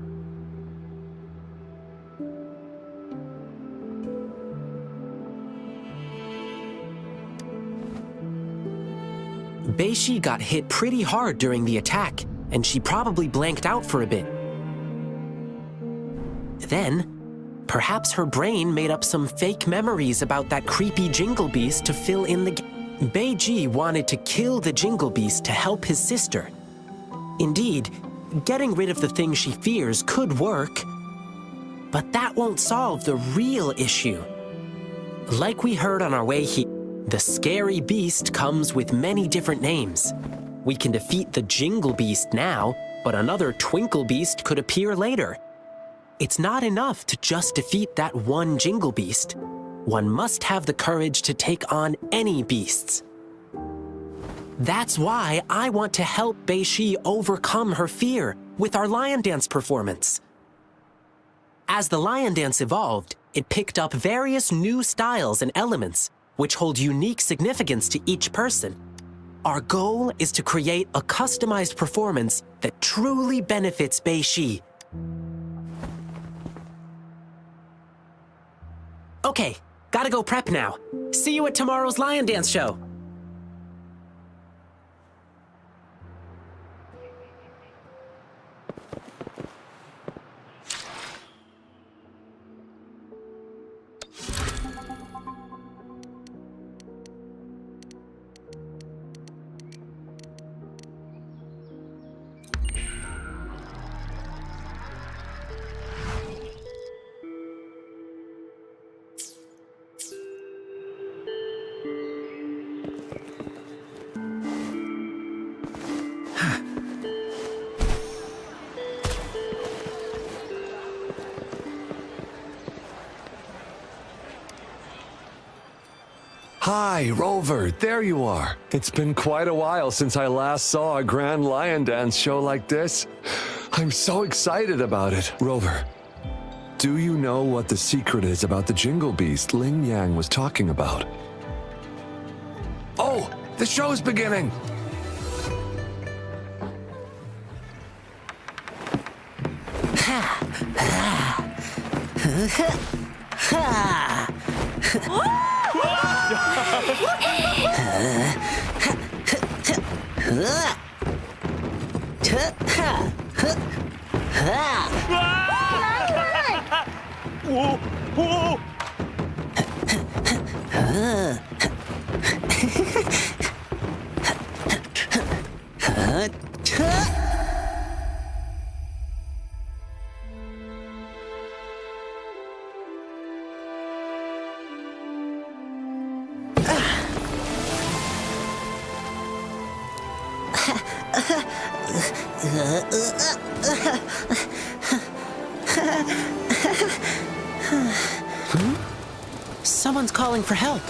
S8: Beishi got hit pretty hard during the attack, and she probably blanked out for a bit. Then, perhaps her brain made up some fake memories about that creepy Jingle Beast to fill in the Beiji wanted to kill the Jingle Beast to help his sister. Indeed, getting rid of the thing she fears could work, but that won't solve the real issue. Like we heard on our way here, the scary beast comes with many different names. We can defeat the Jingle Beast now, but another Twinkle Beast could appear later. It's not enough to just defeat that one Jingle Beast. One must have the courage to take on any beasts. That's why I want to help Beishi overcome her fear with our lion dance performance. As the lion dance evolved, it picked up various new styles and elements, which hold unique significance to each person. Our goal is to create a customized performance that truly benefits Beishi. Okay, gotta go prep now. See you at tomorrow's lion dance show.
S17: Hi, Rover, there you are. It's been quite a while since I last saw a grand lion dance show like this. I'm so excited about it. Rover, do you know what the secret is about the Jingle Beast Ling Yang was talking about? Oh, the show's beginning!
S8: Someone's calling for help.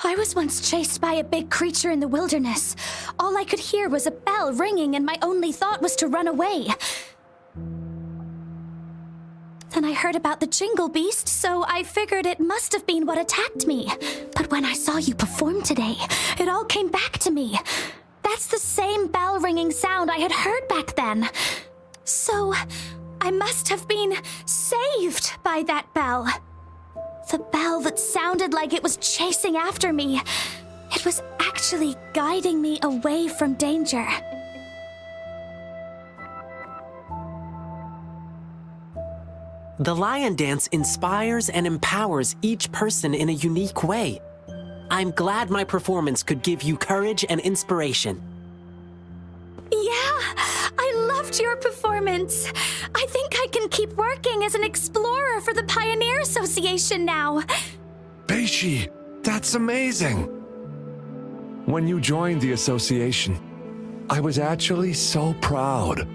S9: I was once chased by a big creature in the wilderness. All I could hear was a bell ringing, and my only thought was to run away. Then I heard about the Jingle Beast, so I figured it must have been what attacked me. But when I saw you perform today, it all came back to me. That's the same bell-ringing sound I had heard back then. So, I must have been saved by that bell. The bell that sounded like it was chasing after me. It was actually guiding me away from danger.
S8: The lion dance inspires and empowers each person in a unique way. I'm glad my performance could give you courage and inspiration.
S9: Yeah, I loved your performance. I think I can keep working as an explorer for the Pioneer Association now.
S17: Beishi, that's amazing. When you joined the association, I was actually so proud.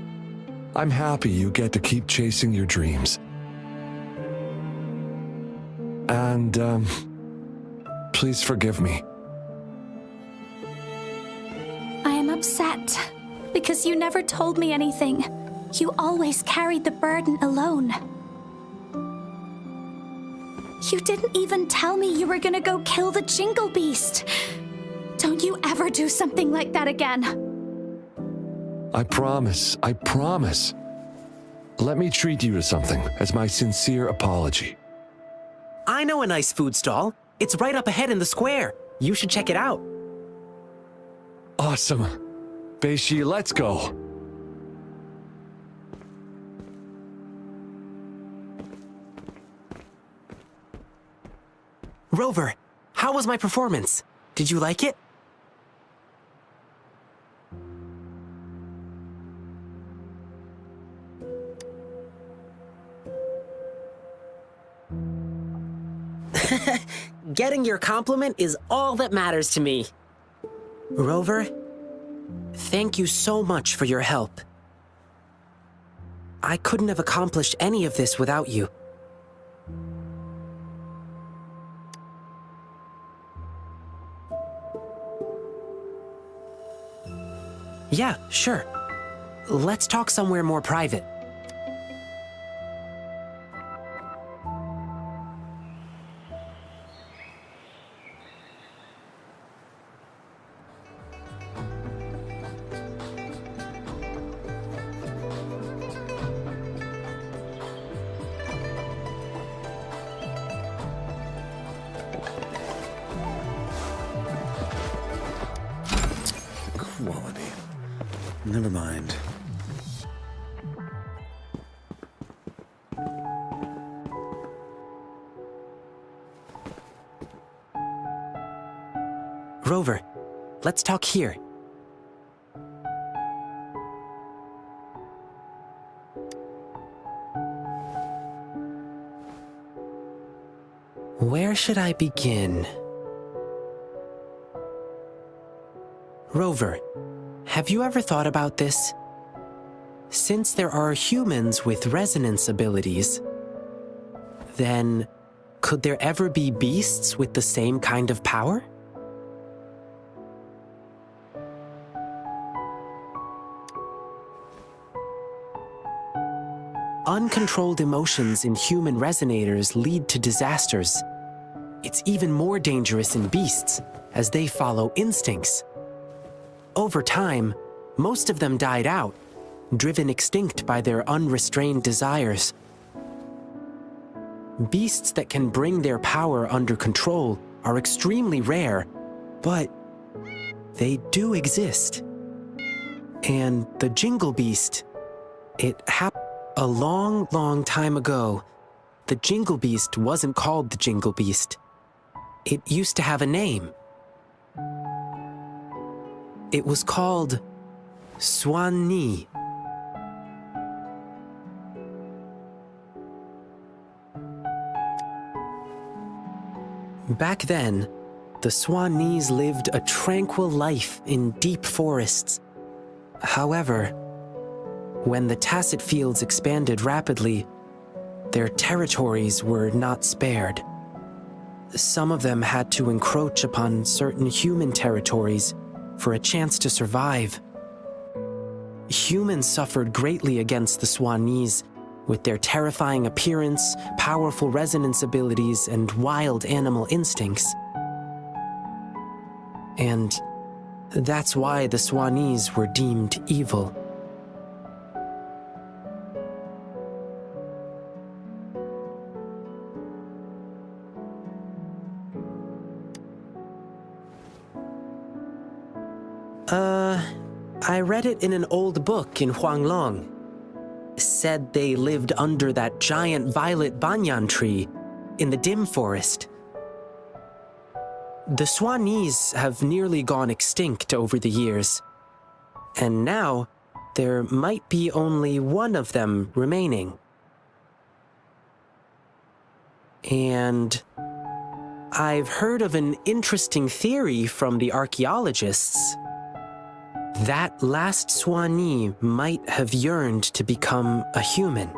S17: I'm happy you get to keep chasing your dreams. And, please forgive me.
S9: I am upset because you never told me anything. You always carried the burden alone. You didn't even tell me you were gonna go kill the Jingle Beast. Don't you ever do something like that again.
S17: I promise. Let me treat you to something as my sincere apology.
S8: I know a nice food stall. It's right up ahead in the square. You should check it out.
S17: Awesome. Beishi, let's go.
S8: Rover, how was my performance? Did you like it? Getting your compliment is all that matters to me. Rover, thank you so much for your help. I couldn't have accomplished any of this without you. Yeah, sure. Let's talk somewhere more private.
S2: Quality. Never mind.
S8: Rover, let's talk here. Where should I begin? Rover, have you ever thought about this? Since there are humans with resonance abilities, then could there ever be beasts with the same kind of power? Uncontrolled emotions in human resonators lead to disasters. It's even more dangerous in beasts, as they follow instincts. Over time, most of them died out, driven extinct by their unrestrained desires. Beasts that can bring their power under control are extremely rare, but they do exist. And the Jingle Beast, it happened a long, long time ago. The Jingle Beast wasn't called the Jingle Beast. It used to have a name. It was called Swan-Ni. Back then, the Swan-Nis lived a tranquil life in deep forests. However, when the Tacet Fields expanded rapidly, their territories were not spared. Some of them had to encroach upon certain human territories for a chance to survive. Humans suffered greatly against the Swan-Nis with their terrifying appearance, powerful resonance abilities, and wild animal instincts. And that's why the Swan-Nis were deemed evil. I read it in an old book in Huanglong. Said they lived under that giant violet banyan tree in the dim forest. The Swan-Nis have nearly gone extinct over the years, and now there might be only one of them remaining. And I've heard of an interesting theory from the archaeologists. That last Swan-Ni might have yearned to become a human.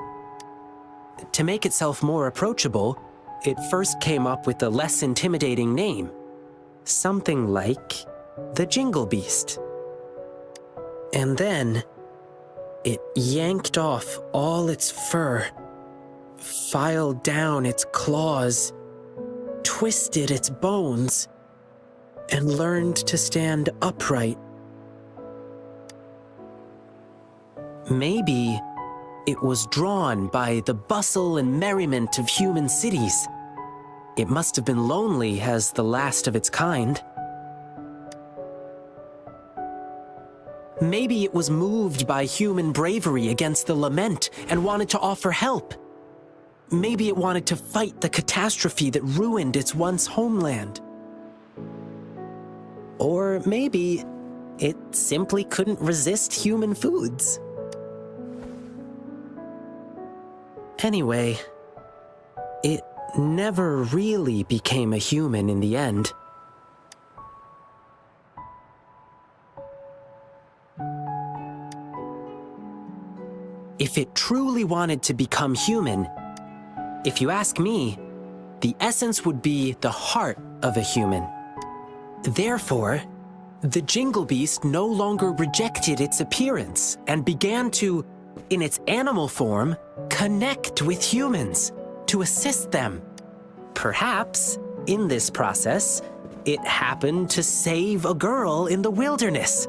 S8: To make itself more approachable, it first came up with a less intimidating name. Something like the Jingle Beast. And then it yanked off all its fur, filed down its claws, twisted its bones, and learned to stand upright. Maybe it was drawn by the bustle and merriment of human cities. It must have been lonely as the last of its kind. Maybe it was moved by human bravery against the lament and wanted to offer help. Maybe it wanted to fight the catastrophe that ruined its once homeland. Or maybe it simply couldn't resist human foods. Anyway, it never really became a human in the end. If it truly wanted to become human, if you ask me, the essence would be the heart of a human. Therefore, the Jingle Beast no longer rejected its appearance and began to, in its animal form, connect with humans to assist them. Perhaps, in this process, it happened to save a girl in the wilderness.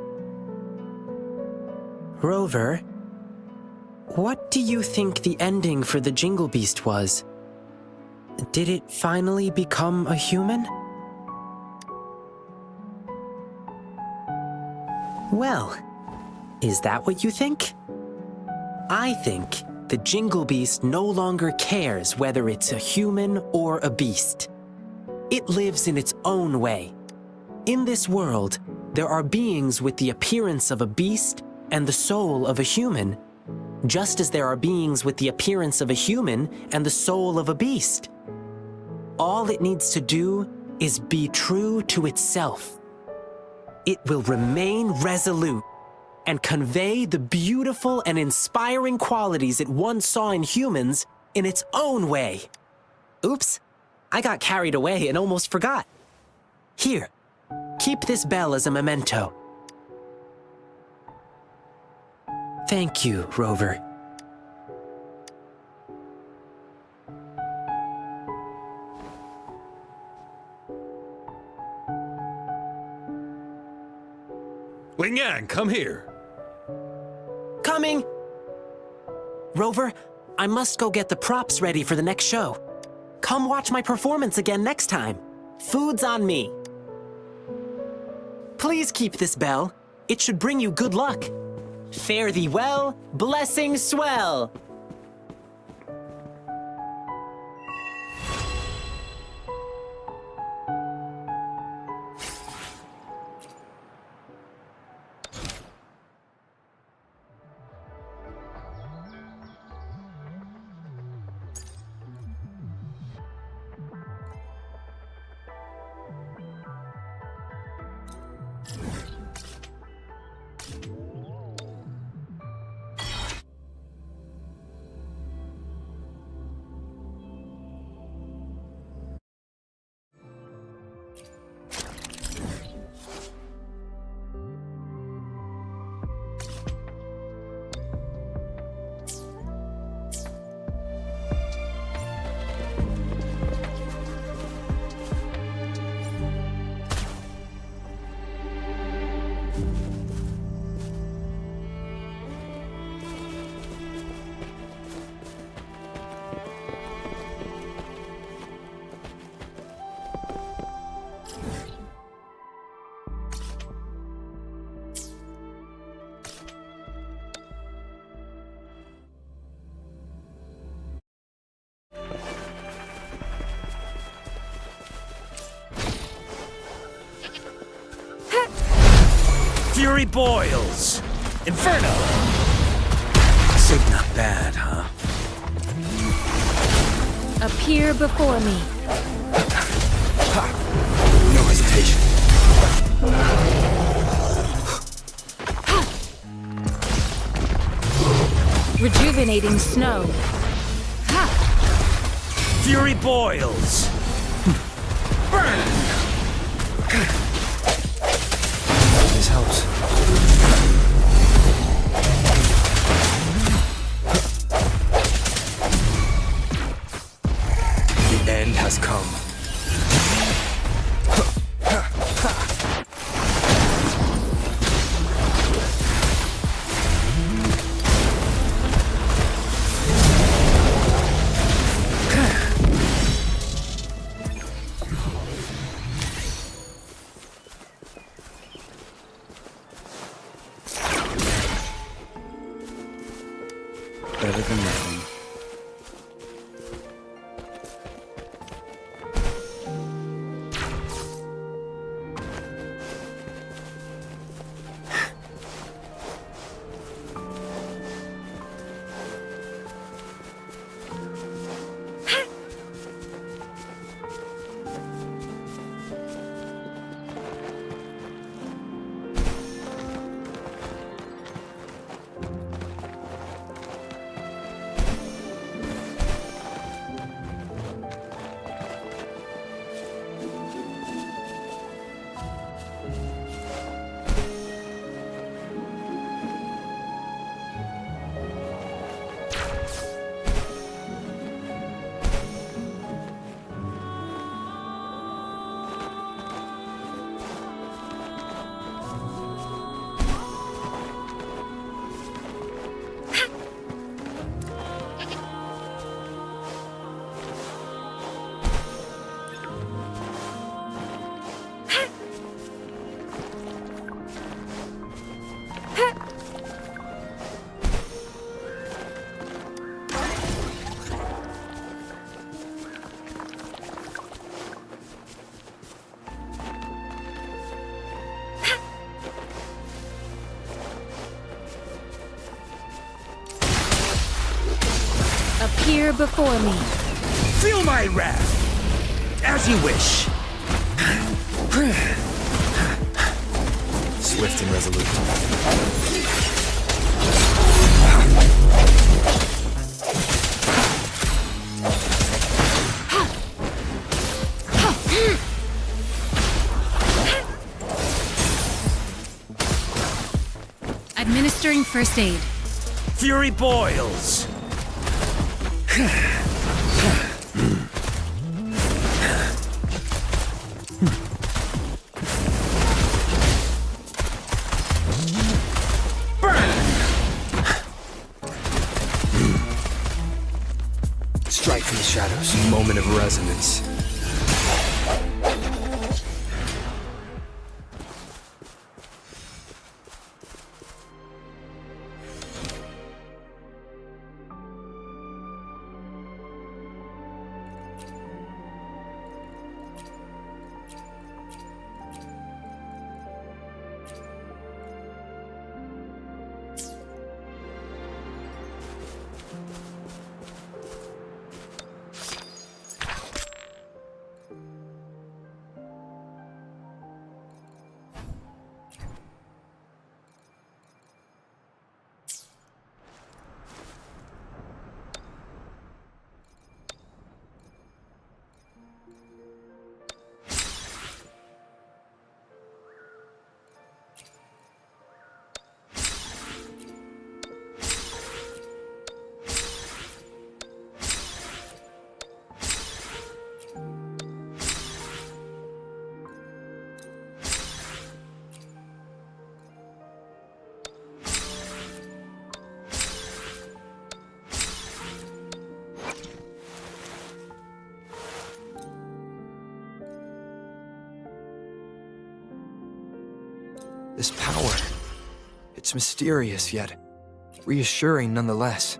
S8: Rover, what do you think the ending for the Jingle Beast was? Did it finally become a human? Well, is that what you think? I think the Jingle Beast no longer cares whether it's a human or a beast. It lives in its own way. In this world, there are beings with the appearance of a beast and the soul of a human, just as there are beings with the appearance of a human and the soul of a beast. All it needs to do is be true to itself. It will remain resolute and convey the beautiful and inspiring qualities it once saw in humans in its own way. Oops, I got carried away and almost forgot. Here, keep this bell as a memento. Thank you, Rover.
S17: Ling Yang, come here.
S8: Coming! Rover, I must go get the props ready for the next show. Come watch my performance again next time. Food's on me. Please keep this bell. It should bring you good luck. Fare thee well, blessings swell.
S16: Fury boils! Inferno! Sig not bad, huh?
S7: Appear before me.
S10: No hesitation.
S7: Rejuvenating snow.
S16: Fury boils! Burn!
S1: This helps. The end has come.
S2: Better than nothing.
S7: Appear before me.
S16: Feel my wrath! As you wish.
S10: Swift and resolute.
S7: Administering first aid.
S16: Fury boils!
S1: Strike from the shadows. Moment of resonance. This power, it's mysterious yet reassuring nonetheless.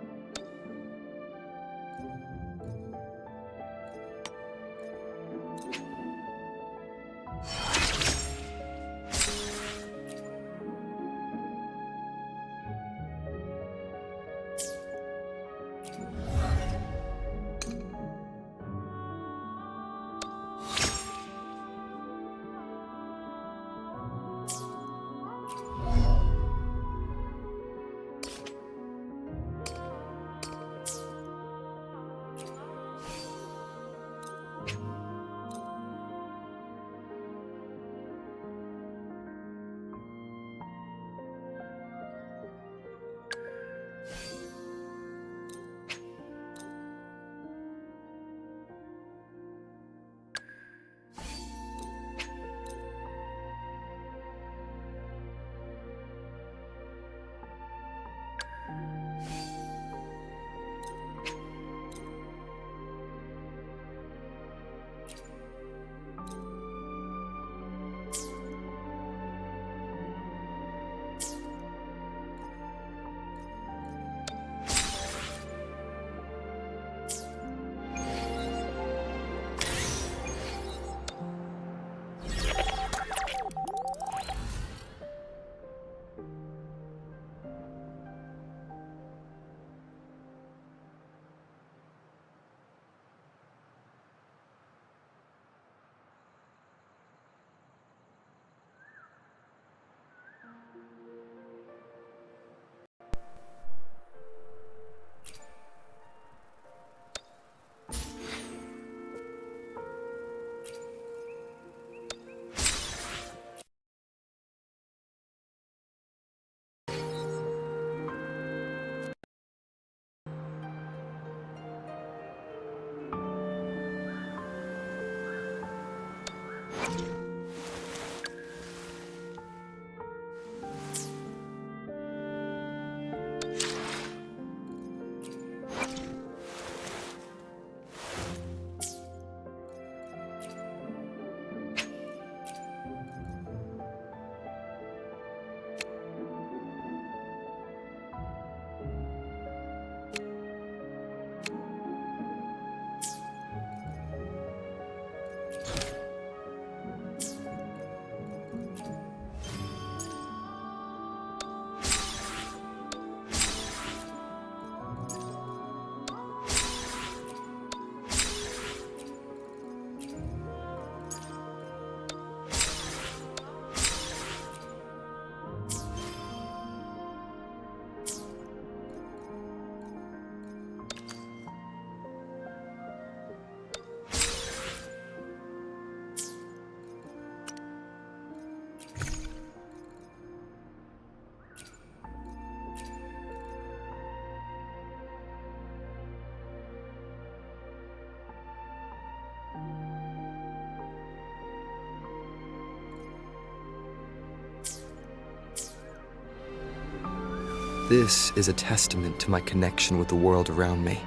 S1: This is a testament to my connection with the world around me,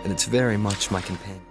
S1: and it's very much my companion.